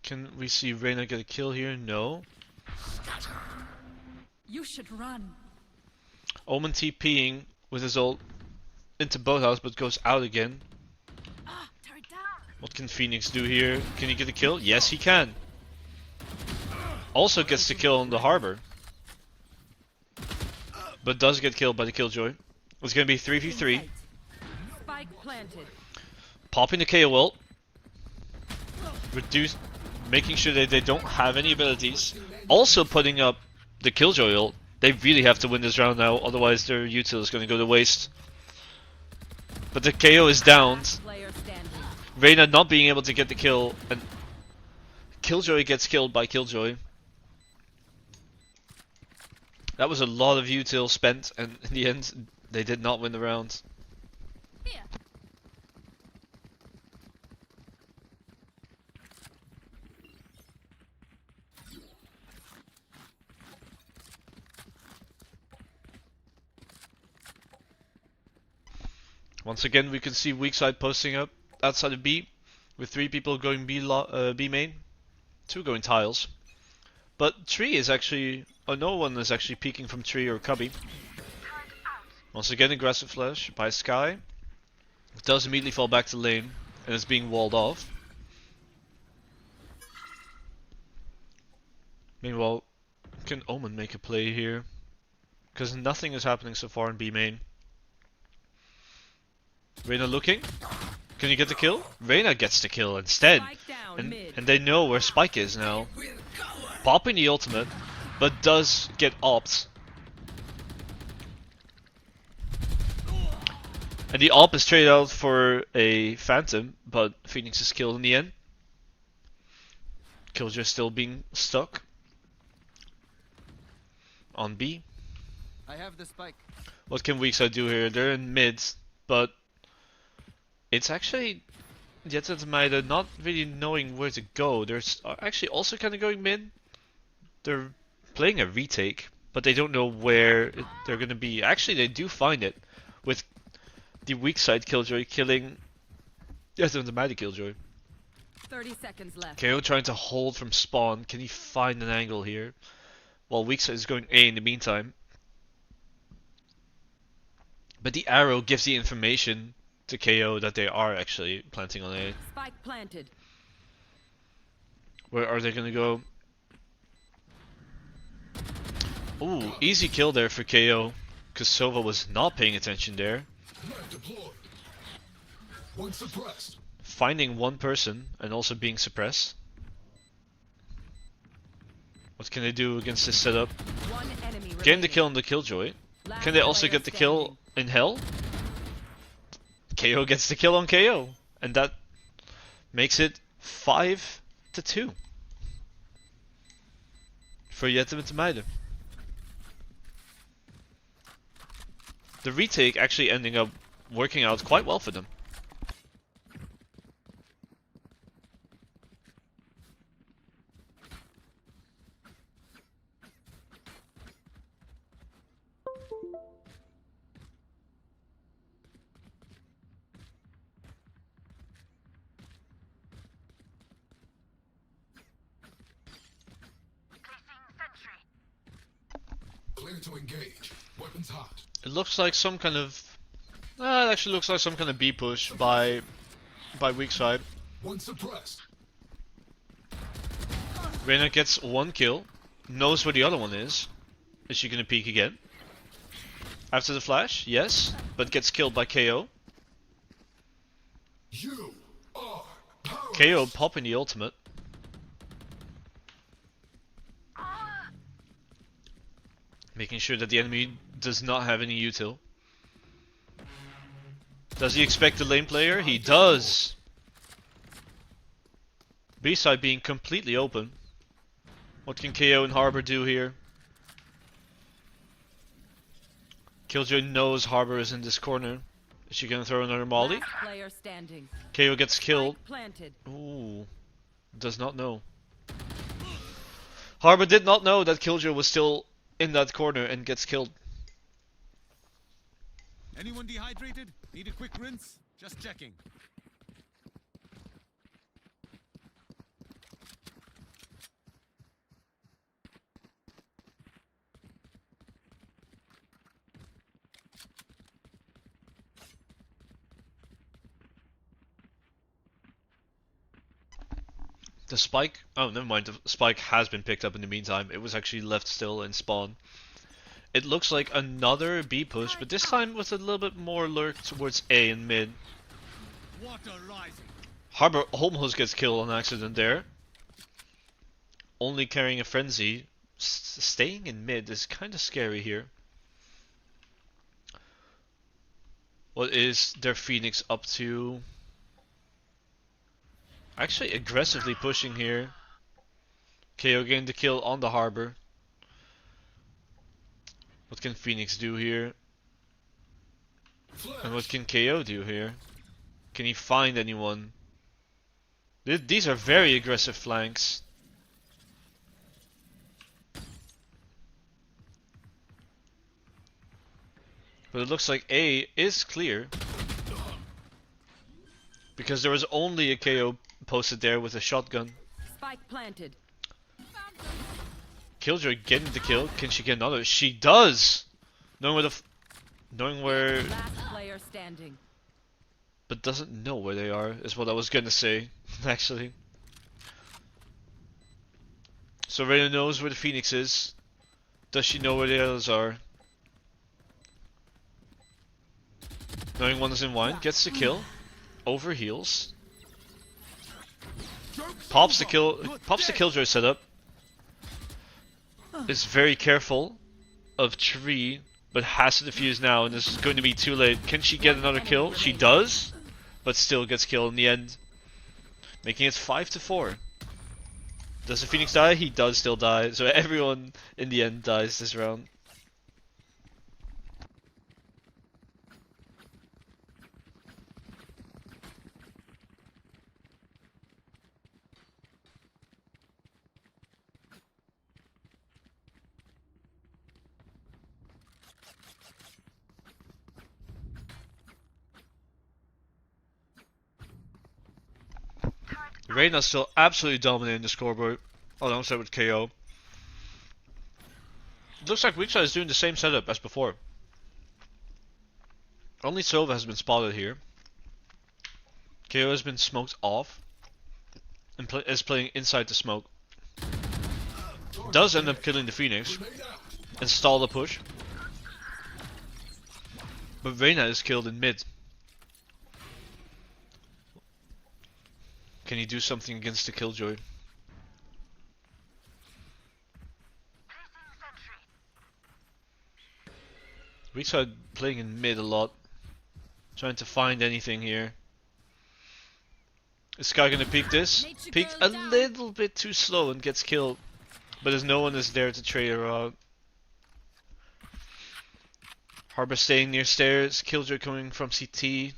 Can we see Reyna get a kill here? No. You should run. Omen TPing with his ult into boathouse, but goes out again. Turret down. What can Phoenix do here? Can he get a kill? Yes, he can. Also gets the kill on the harbor. But does get killed by the Killjoy. It's going to be 3v3. Spike planted. Popping the KO ult. Making sure that they don't have any abilities. Also putting up the Killjoy ult. They really have to win this round now, otherwise their util is going to go to waste. But the KO is downed. Player standing. Reyna not being able to get the kill, and Killjoy gets killed by Killjoy. That was a lot of util spent, and in the end, they did not win the round. Here. Once again, we can see Weakside posting up outside of B, with 3 people going B main, 2 going tiles. But Tree is actually, no one is actually peeking from Tree or Cubby. Once again, aggressive flash by Sky. It does immediately fall back to lane, and it's being walled off. Meanwhile, can Omen make a play here? Because nothing is happening so far in B main. Reyna looking. Can you get the kill? Reyna gets the kill instead. Spike down And mid. they know where Spike is now. Popping the ultimate, but does get opt. And the op is traded out for a Phantom, but Phoenix is killed in the end. Killjoy still being stuck on B. I have the spike. What can Weakside do here? They're in mid, but it's actually Jette and Meiden not really knowing where to go. They're actually also kind of going mid. They're playing a retake, but they don't know where they're going to be. Actually, they do find it with the Weakside Killjoy killing Jette and Meiden Killjoy. 30 seconds left. KO trying to hold from spawn. Can he find an angle here? While Weakside is going A in the meantime. But the arrow gives the information to KO that they are actually planting on A. Spike planted. Where are they gonna go? Ooh, easy kill there for KO. Because Sova was not paying attention there. One suppressed. Finding one person and also being suppressed. What can they do against this setup? One enemy Getting the remaining. kill on the Killjoy. Last Can they also player get the kill standing. in Hell? KO gets the kill on KO. And that makes it 5-2. For Jette and Meiden. The retake actually ending up working out quite well for them. Clear to engage. Weapons hot. It looks like some kind of... it actually looks like some kind of B push by Weakside. One suppressed. Reyna gets one kill. Knows where the other one is. Is she gonna peek again? After the flash? Yes. But gets killed by KO. You are powerless. KO popping the ultimate. Making sure that the enemy does not have any util. Does he expect the lane player? He does! B-side being completely open. What can KO and Harbor do here? Killjoy knows Harbor is in this corner. Is she gonna throw another molly? Last player standing. KO gets killed. Spike planted. Ooh. Does not know. Harbor did not know that Killjoy was still in that corner and gets killed. Anyone dehydrated? Need a quick rinse? Just checking. The spike, oh never mind, the spike has been picked up in the meantime. It was actually left still in spawn. It looks like another B push, but this time with a little bit more lurk towards A and mid. Water rising. Harbor almost gets killed on accident there. Only carrying a frenzy. Staying in mid is kind of scary here. What is their Phoenix up to? Actually aggressively pushing here. KO getting the kill on the Harbor. What can Phoenix do here? And what can KO do here? Can he find anyone? These are very aggressive flanks. But it looks like A is clear. Because there was only a KO posted there with a shotgun. Spike planted. Killjoy getting the kill. Can she get another? She does! Knowing where Last player standing. but doesn't know where they are, is what I was gonna say, actually. So Reyna knows where the Phoenix is. Does she know where the others are? Knowing one is in wine, gets the kill. Over heals. Pops the Killjoy setup. Is very careful of tree, but has to defuse now, and this is going to be too late. Can she get another kill? She does, but still gets killed in the end, making it 5-4. Does the Phoenix die? He does still die, so everyone in the end dies this round. Reyna's still absolutely dominating the scoreboard, alongside with KO. Looks like Weakside is doing the same setup as before. Only Sova has been spotted here. KO has been smoked off and is playing inside the smoke. Does end up killing the Phoenix and stall the push. But Reyna is killed in mid. Can he do something against the Killjoy? Weakside playing in mid a lot. Trying to find anything here. Is Sky gonna peek this? Peeked a little bit too slow and gets killed. But as no one is there to trade her out. Harbor staying near stairs. Killjoy coming from CT.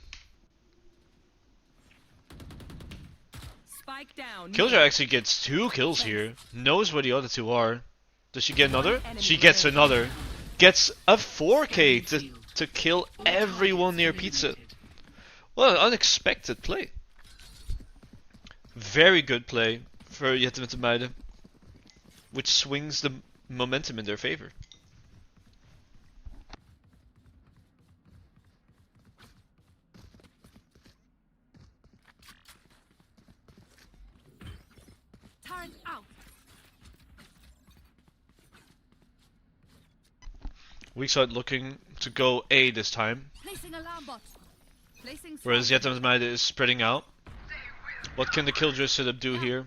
Down. Killjoy actually gets 2 kills here. Knows where the other 2 are. Does she get another? She gets another. Gets a 4K to kill everyone near Pizza. What an unexpected play. Very good play for Jette and Meiden, which swings the momentum in their favor. Out. Weakside looking to go A this time, Placing alarm bot. Placing whereas Jette and Meiden is spreading out. What can the Killjoy setup do here?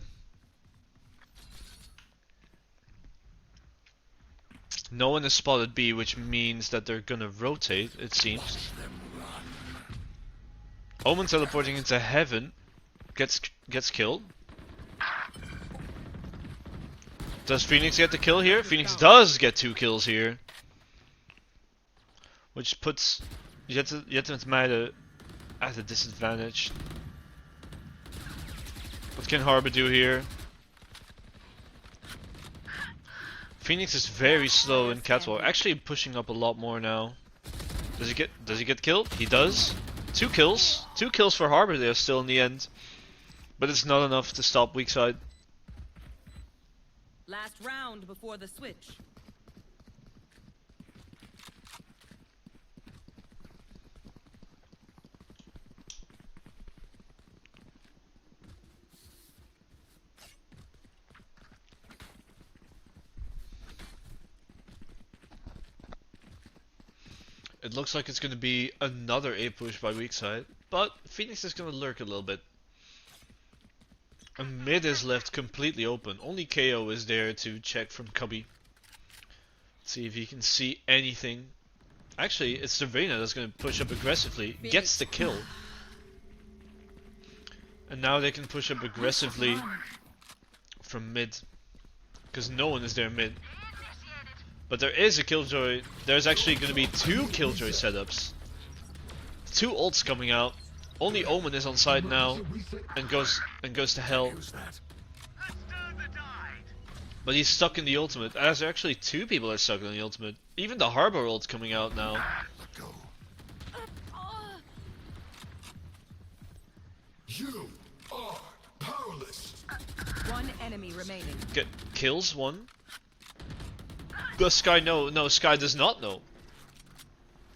No one is spotted B, which means that they're gonna rotate, it seems. Omen teleporting into heaven gets killed. Does Phoenix get the kill here? Phoenix does get 2 kills here. Which puts Jette and Meiden at a disadvantage. What can Harbor do here? Phoenix is very slow in catwalk. Actually pushing up a lot more now. Does he get killed? He does. 2 kills. 2 kills for Harbor there still in the end. But it's not enough to stop Weakside. Last round before the switch. It looks like it's going to be another A push by Weakside, but Phoenix is going to lurk a little bit. And mid is left completely open. Only KO is there to check from Cubby. See if he can see anything. Actually, it's Serena that's going to push up aggressively. Gets the kill. And now they can push up aggressively from mid. Because no one is there mid. But there is a Killjoy. There's actually going to be 2 Killjoy setups. 2 ults coming out. Only Omen is on side now and goes to hell. But he's stuck in the ultimate. As actually 2 people are stuck in the ultimate. Even the Harbor ult's coming out now. You are powerless. One enemy remaining. Kills 1. Does Sky know? No, Sky does not know.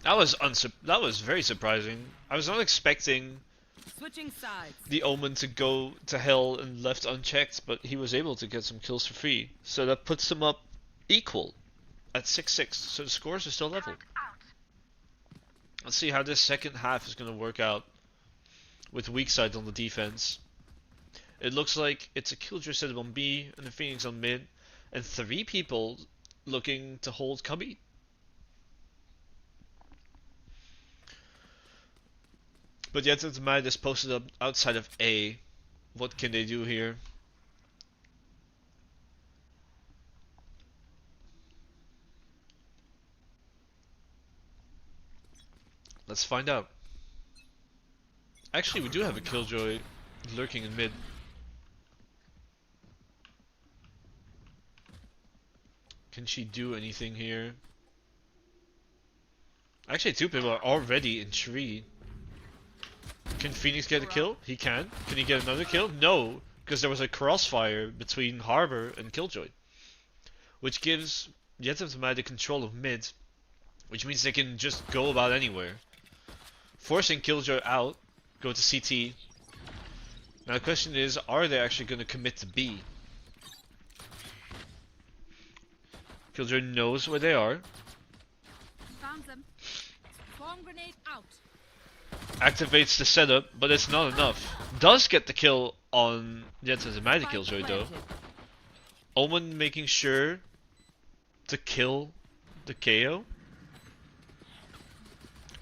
That was very surprising. I was not expecting Switching sides. the Omen to go to hell and left unchecked, but he was able to get some kills for free. So that puts them up equal at 6-6. So the scores are still level. Let's see how this second half is going to work out with Weakside on the defense. It looks like it's a Killjoy setup on B and a Phoenix on mid, and 3 people looking to hold Cubby. But yet the Meiden is posted up outside of A. What can they do here? Let's find out. Actually, we do have a Killjoy lurking in mid. Can she do anything here? Actually, 2 people are already in tree. Can Phoenix get a kill? He can. Can he get another kill? No, because there was a crossfire between Harbor and Killjoy, which gives Jette the control of mid, which means they can just go about anywhere. Forcing Killjoy out, go to CT. Now the question is, are they actually going to commit to B? Killjoy knows where they are. Found them. Bomb grenade out. Activates the setup, but it's not enough. Does get the kill on Jette the Killjoy though. Omen making sure to kill the KO.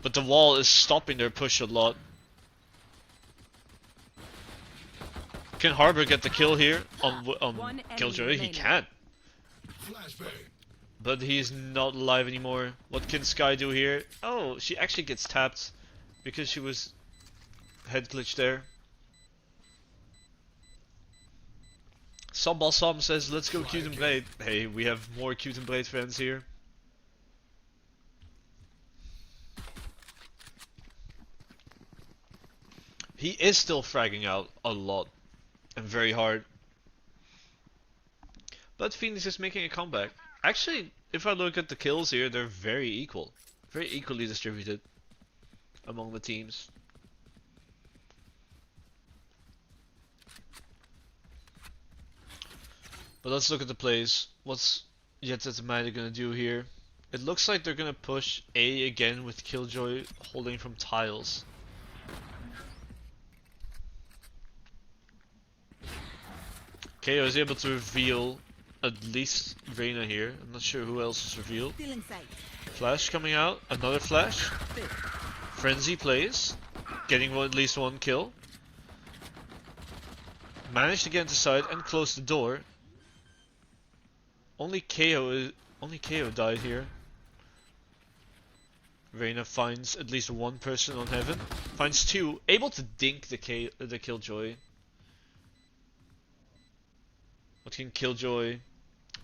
But the wall is stopping their push a lot. Can Harbor get the kill here on Killjoy? He can. Flashbang. But he's not alive anymore. What can Sky do here? Oh, she actually gets tapped because she was head glitched there. Sambalsam says, let's go Cute and Blade. Hey, we have more Cute and Blade fans here. He is still fragging out a lot and very hard. But Phoenix is making a comeback. Actually, if I look at the kills here, they're very equal. Very equally distributed among the teams. But let's look at the plays. What's Jette the Meiden gonna do here? It looks like they're gonna push A again with Killjoy holding from tiles. KO is able to reveal at least Reyna here. I'm not sure who else is revealed. Flash coming out. Another flash. Frenzy plays. Getting at least 1 kill. Managed to get into side and close the door. Only KO died here. Reyna finds at least 1 person on heaven. Finds 2. Able to dink the Killjoy. What can Killjoy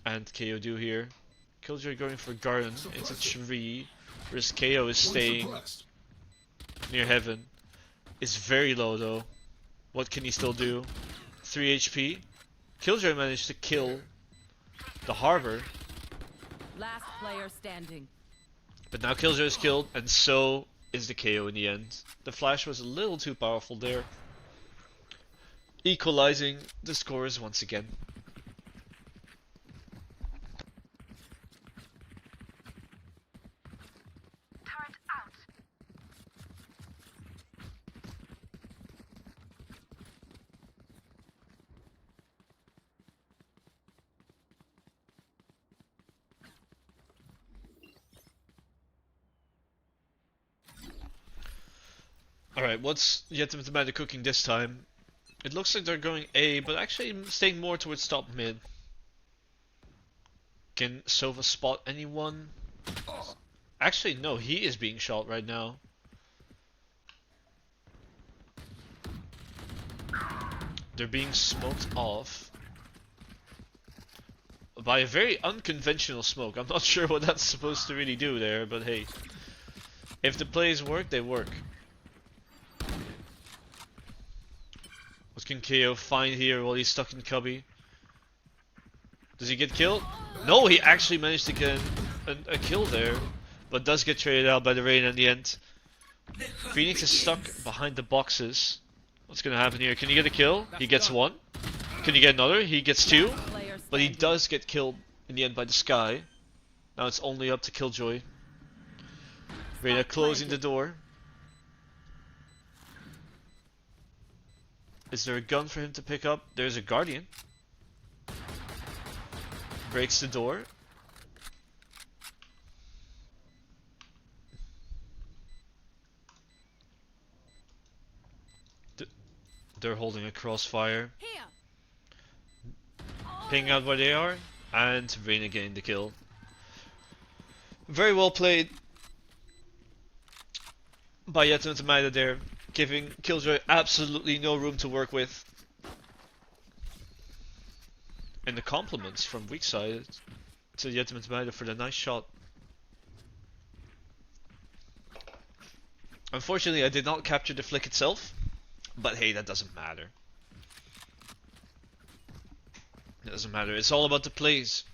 and KO do here? Killjoy going for garden into tree, whereas KO is staying Suppressed. near heaven. Is very low though. What can he still do? 3 HP. Killjoy managed to kill the harbor, Last player standing. but now Killjoy is killed, and so is the KO in the end. The flash was a little too powerful there, equalizing the scores once again. Alright, what's Jette with the Meiden cooking this time? It looks like they're going A, but actually staying more towards top mid. Can Sova spot anyone? Actually, no, he is being shot right now. They're being smoked off by a very unconventional smoke. I'm not sure what that's supposed to really do there, but hey. If the plays work, they work. What can KO find here while he's stuck in cubby? Does he get killed? No, he actually managed to get a kill there, but does get traded out by the rain in the end. Phoenix is stuck behind the boxes. What's gonna happen here? Can he get a kill? He gets one. Can he get another? He gets two. But he does get killed in the end by the sky. Now it's only up to Killjoy. Reyna closing the door. Is there a gun for him to pick up? There's a Guardian. Breaks the door. They're holding a crossfire. Here. Ping out where they are. And Reyna getting the kill. Very well played by Jette and Meiden there, giving Killjoy absolutely no room to work with. And the compliments from Weakside to Jette and Meiden for the nice shot. Unfortunately, I did not capture the flick itself, but hey, that doesn't matter. It doesn't matter, it's all about the plays.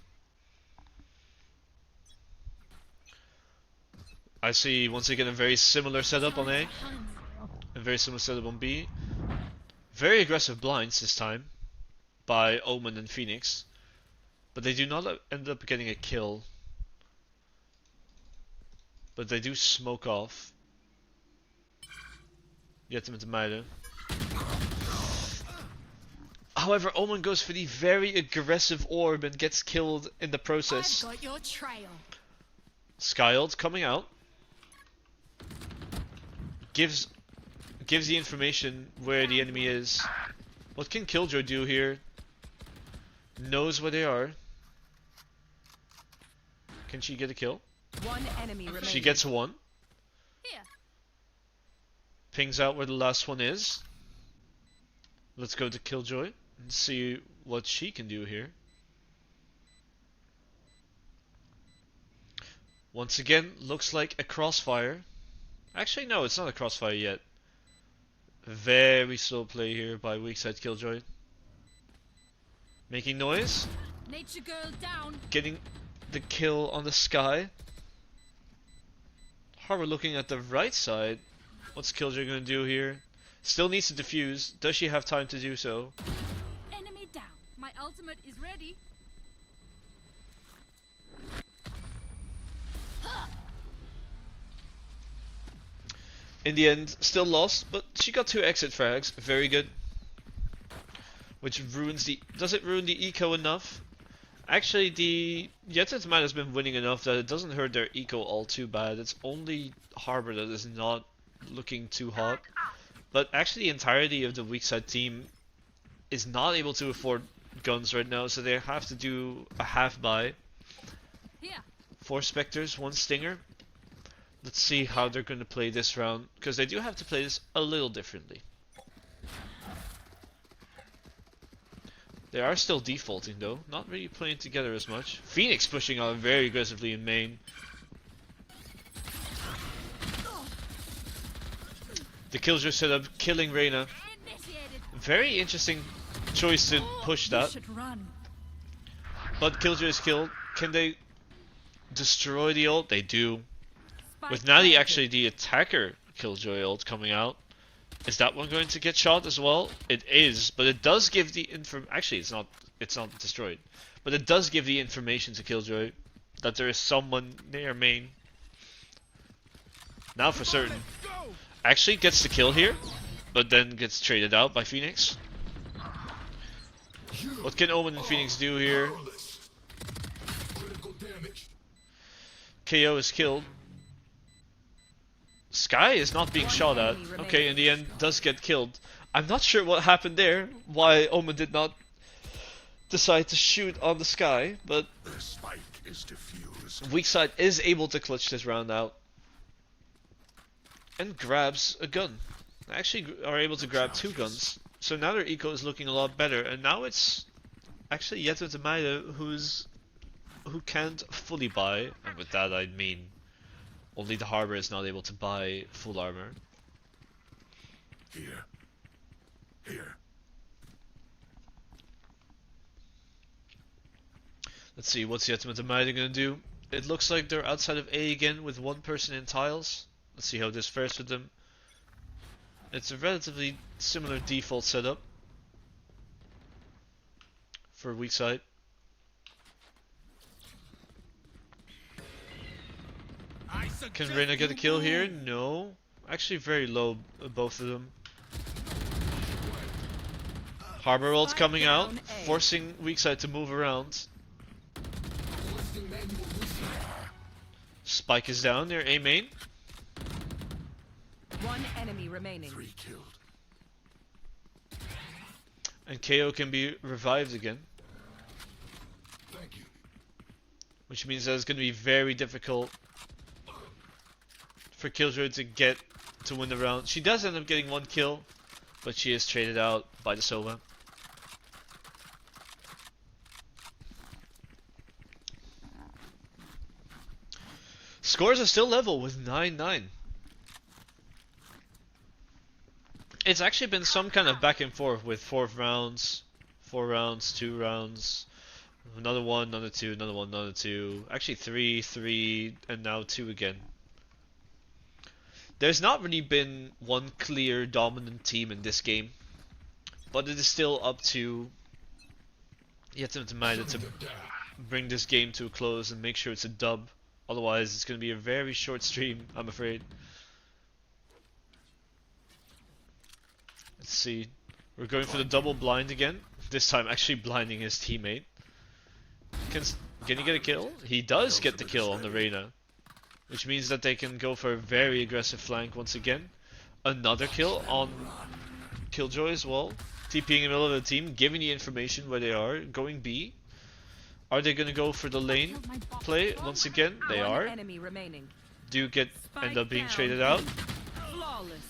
I see once again a very similar setup on A, a very similar setup on B. Very aggressive blinds this time by Omen and Phoenix, but they do not end up getting a kill. But they do smoke off. Jette met de Meiden. However, Omen goes for the very aggressive orb and gets killed in the process. I've got your trail. Skyld coming out. Gives the information where the enemy is. What can Killjoy do here? Knows where they are. Can she get a kill? One enemy remaining. She gets one. Here. Pings out where the last one is. Let's go to Killjoy and see what she can do here. Once again, looks like a crossfire. Actually, no, it's not a crossfire yet. Very slow play here by Weakside Killjoy. Making noise. Nature girl down. Getting the kill on the sky. Harbor looking at the right side. What's Killjoy gonna do here? Still needs to defuse. Does she have time to do so? Enemy down. My ultimate is ready. In the end, still lost, but she got 2 exit frags. Very good. Which ruins the... Does it ruin the eco enough? Actually, the Jette's man has been winning enough that it doesn't hurt their eco all too bad. It's only Harbor that is not looking too hot. But actually the entirety of the Weakside team is not able to afford guns right now, so they have to do a half buy. Here. 4 Spectres, 1 Stinger. Let's see how they're going to play this round, because they do have to play this a little differently. They are still defaulting though, not really playing together as much. Phoenix pushing out very aggressively in main. The Killjoy setup, killing Reyna. Initiated. Very interesting choice to push You that. should run. But Killjoy is killed. Can they destroy the ult? They do. Spike With now planted. actually the attacker Killjoy ult coming out. Is that one going to get shot as well? It is, but it does give the actually it's not destroyed. But it does give the information to Killjoy that there is someone near main. Now for certain. Actually gets the kill here, but then gets traded out by Phoenix. You What can Omen and Phoenix do here? powerless. Critical damage. KO is killed. Sky is not being shot at. Okay, in the end, does get killed. I'm not sure what happened there. Why Omen did not decide to shoot on the Sky, but The spike is diffused. Weakside is able to clutch this round out. And grabs a gun. Actually are able to grab 2 guns. So now their eco is looking a lot better. And now it's actually Jette and Meiden who can't fully buy. And with that I mean only the Harbor is not able to buy full armor. Here. Here. Let's see, what's Jette and Meiden gonna do? It looks like they're outside of A again with 1 person in tiles. Let's see how this fares with them. It's a relatively similar default setup for Weakside. Can Reyna get a kill here? No. Actually very low, both of them. Harbor ult's Spike coming out, down A. forcing Weakside to move around. Spike is down near A main. One enemy remaining. 3 killed. And KO can be revived again. Thank you. Which means that it's going to be very difficult for Killjoy to get to win the round. She does end up getting 1 kill, but she is traded out by the Sova. Scores are still level with 9-9. It's actually been some kind of back and forth with 4 rounds, 4 rounds, 2 rounds, another 1, another 2, another 1, another 2. Actually 3, 3, and now 2 again. There's not really been one clear dominant team in this game, but it is still up to Jette and Meiden to bring this game to a close and make sure it's a dub. Otherwise, it's going to be a very short stream, I'm afraid. Let's see. We're going for the double blind again. This time actually blinding his teammate. Can he get a kill? He does get the kill on the Reyna. Which means that they can go for a very aggressive flank once again. Another kill on Killjoy as well. TPing in the middle of the team, giving the information where they are, going B. Are they going to go for the lane play once again? They One are. enemy remaining. Do end up being down. traded out. Flawless.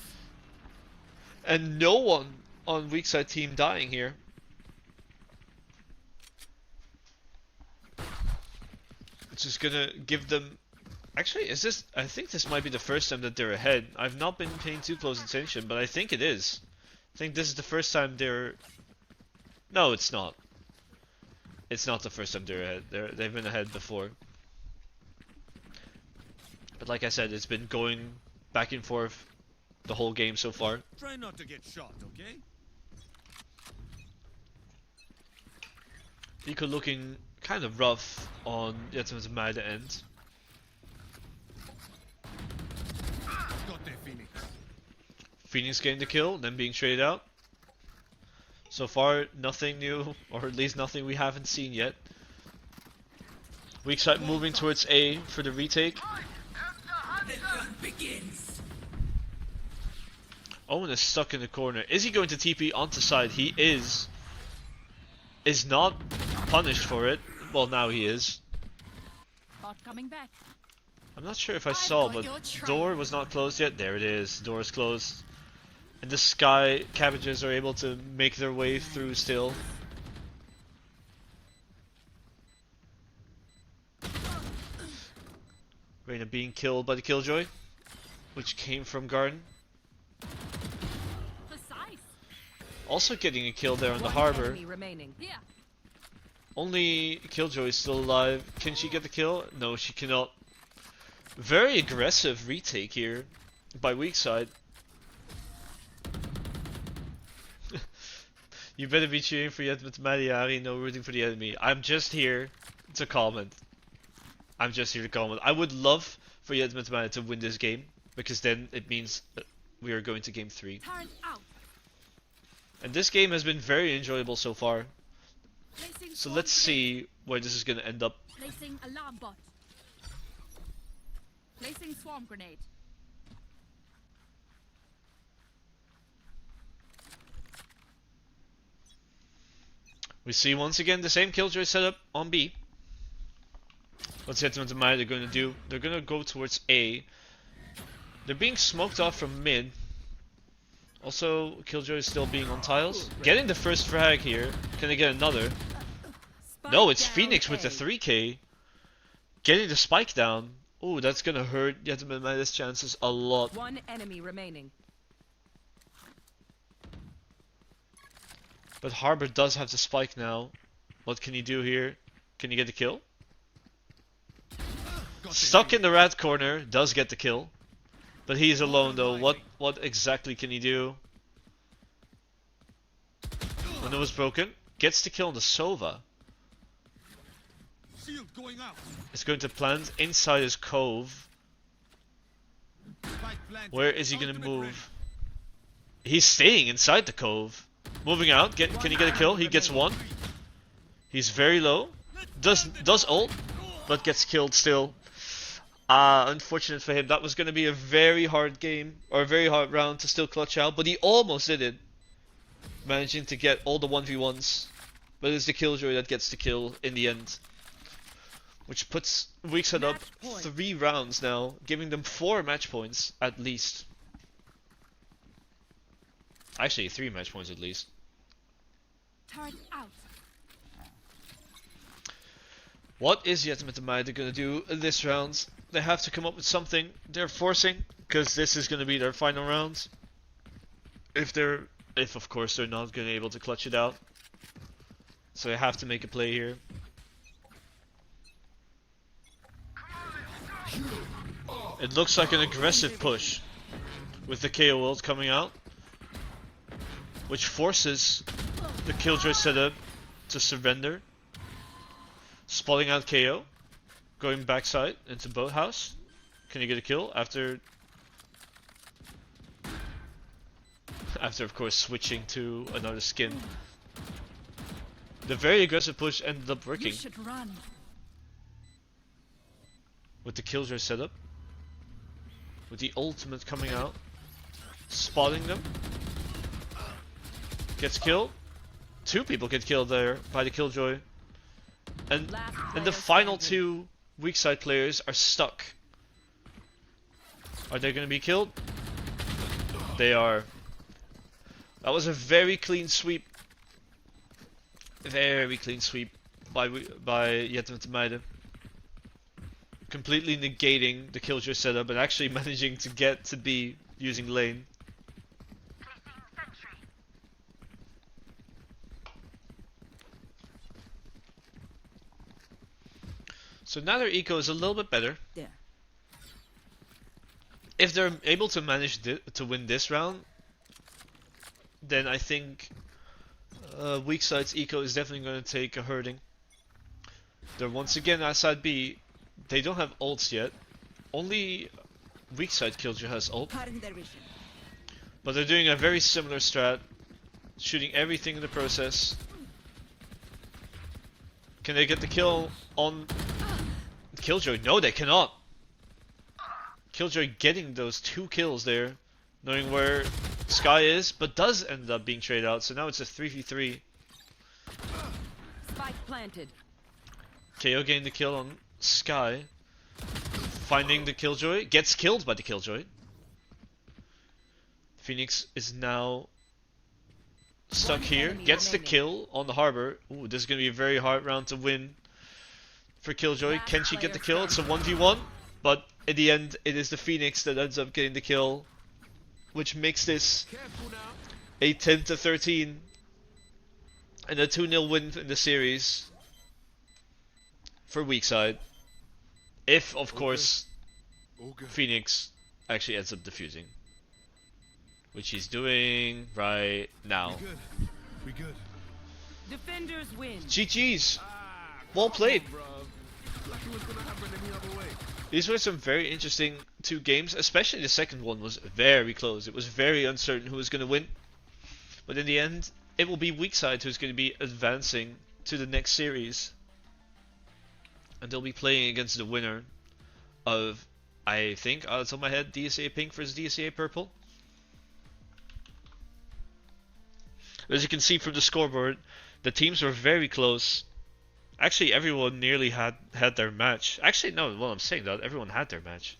And no one on Weakside team dying here. Which is gonna give them... Actually, I think this might be the first time that they're ahead. I've not been paying too close attention, but I think it is. I think this is the first time they're... No, it's not. It's not the first time they're ahead. They've been ahead before. But like I said, it's been going back and forth the whole game so far. Try not to get shot, okay? Eco looking kind of rough on Jette and Meiden end. Got there, Phoenix. Phoenix getting the kill, then being traded out. So far, nothing new, or at least nothing we haven't seen yet. Weakside moving towards A for the retake. Owen is stuck in the corner. Is he going to TP onto side? He is. Is not punished for it. Well, now he is. Bot coming back. I'm not sure if I saw, but door was not closed yet. There it is. Door is closed. And the Sky cabbages are able to make their way through still. being killed by the Killjoy, which came from Garden. Precise. Also getting a kill there on the One harbor. enemy remaining. Here. Only Killjoy is still alive. Can she get the kill? No, she cannot. Very aggressive retake here by Weakside. You better be cheering for Jette with Mariari, no rooting for the enemy. I'm just here to comment. I'm just here to comment. I would love for Jette with Mariari to win this game, because then it means we are going to game 3. Turret out. And this game has been very enjoyable so far. Placing So swarm let's grenade. see where this is going to end up. Placing alarm bot. Placing swarm grenade. We see once again the same Killjoy setup on B. What's Jette with Mariari they're going to do? They're going to go towards A. They're being smoked off from mid. Also, Killjoy is still being on tiles. Getting the first frag here. Can they get another? No, it's Spike Phoenix down with the A. 3k. Getting the spike down. Oh, that's gonna hurt Jette with Mariari's chances a lot. One enemy remaining. But Harbor does have the spike now. What can he do here? Can he get the kill? Stuck in the rat corner, does get the kill. But he's alone though. What exactly can he do? Window was broken. Gets the kill on the Sova. Shield going out. Is going to plant inside his cove. Spike planted. Where is he gonna Ultimate move? He's staying inside the cove. Moving out. Can he get a kill? He gets one. He's very low. Does ult, but gets killed still. Unfortunate for him. That was going to be a very hard game, or a very hard round to still clutch out, but he almost did it. Managing to get all the 1v1s. But it's the Killjoy that gets the kill in the end. Which puts Weakside up Match point. 3 rounds now, giving them 4 match points at least. Actually, 3 match points at least. Turret out. What is Jette with Meiden gonna do this round? They have to come up with something. They're forcing, because this is gonna be their final round. If of course they're not gonna be able to clutch it out. So they have to make a play here. It looks like an aggressive push with the KO ult coming out, which forces the Killjoy setup to surrender. Spotting out KO, going backside into boathouse. Can you get a kill after of course switching to another skin? The very aggressive push ended up You working should run. with the Killjoy setup. With the ultimate coming out, spotting them. Gets killed. 2 people get killed there by the Killjoy. And the final 2 Weakside players are stuck. Are they going to be killed? They are. That was a very clean sweep. Very clean sweep by Jette with Meiden. Completely negating the Killjoy setup and actually managing to get to B using lane. So now their eco is a little bit better. Yeah. If they're able to manage to win this round, then I think Weakside's eco is definitely going to take a hurting. They're once again outside B. They don't have ults yet. Only Weakside Killjoy has ult. But they're doing a very similar strat. Shooting everything in the process. Can they get the kill on Killjoy? No, they cannot. Killjoy getting those 2 kills there, knowing where Sky is, but does end up being traded out. So now it's a 3v3. Spike planted. KO getting the kill on Sky. Finding the Killjoy. Gets killed by the Killjoy. Phoenix is now stuck here. enemy Gets the remaining. kill on the harbor. Ooh, this is going to be a very hard round to win for Killjoy. Last Can she get the player kill? It's a 1v1, but in the end, it is the Phoenix that ends up getting the kill, which makes this Careful now. a 10-13 and a 2-0 win in the series for Weakside. If, of course, Okay. Phoenix actually ends up defusing. Which he's doing right now. We good. We good. Defenders win. GG's! Ah, Well played! bro. Like it was gonna happen any other way. These were some very interesting 2 games, especially the second one was very close. It was very uncertain who was going to win. But in the end, it will be Weakside who's going to be advancing to the next series. And they'll be playing against the winner of, I think, out of the top of my head, DSA Pink versus DSA Purple. As you can see from the scoreboard, the teams were very close. Actually, everyone nearly had their match. Actually, no, well, I'm saying that. Everyone had their match.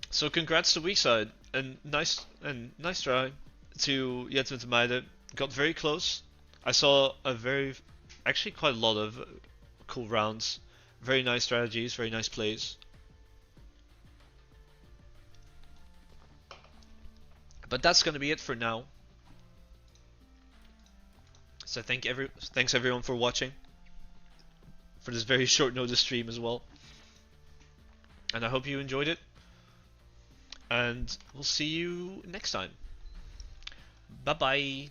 So congrats to Weakside, and nice try to Jette and Meiden. Got very close. I saw actually quite a lot of cool rounds. Very nice strategies, very nice plays. But that's gonna be it for now. So thanks everyone for watching. For this very short notice stream as well. And I hope you enjoyed it. And we'll see you next time. Bye bye.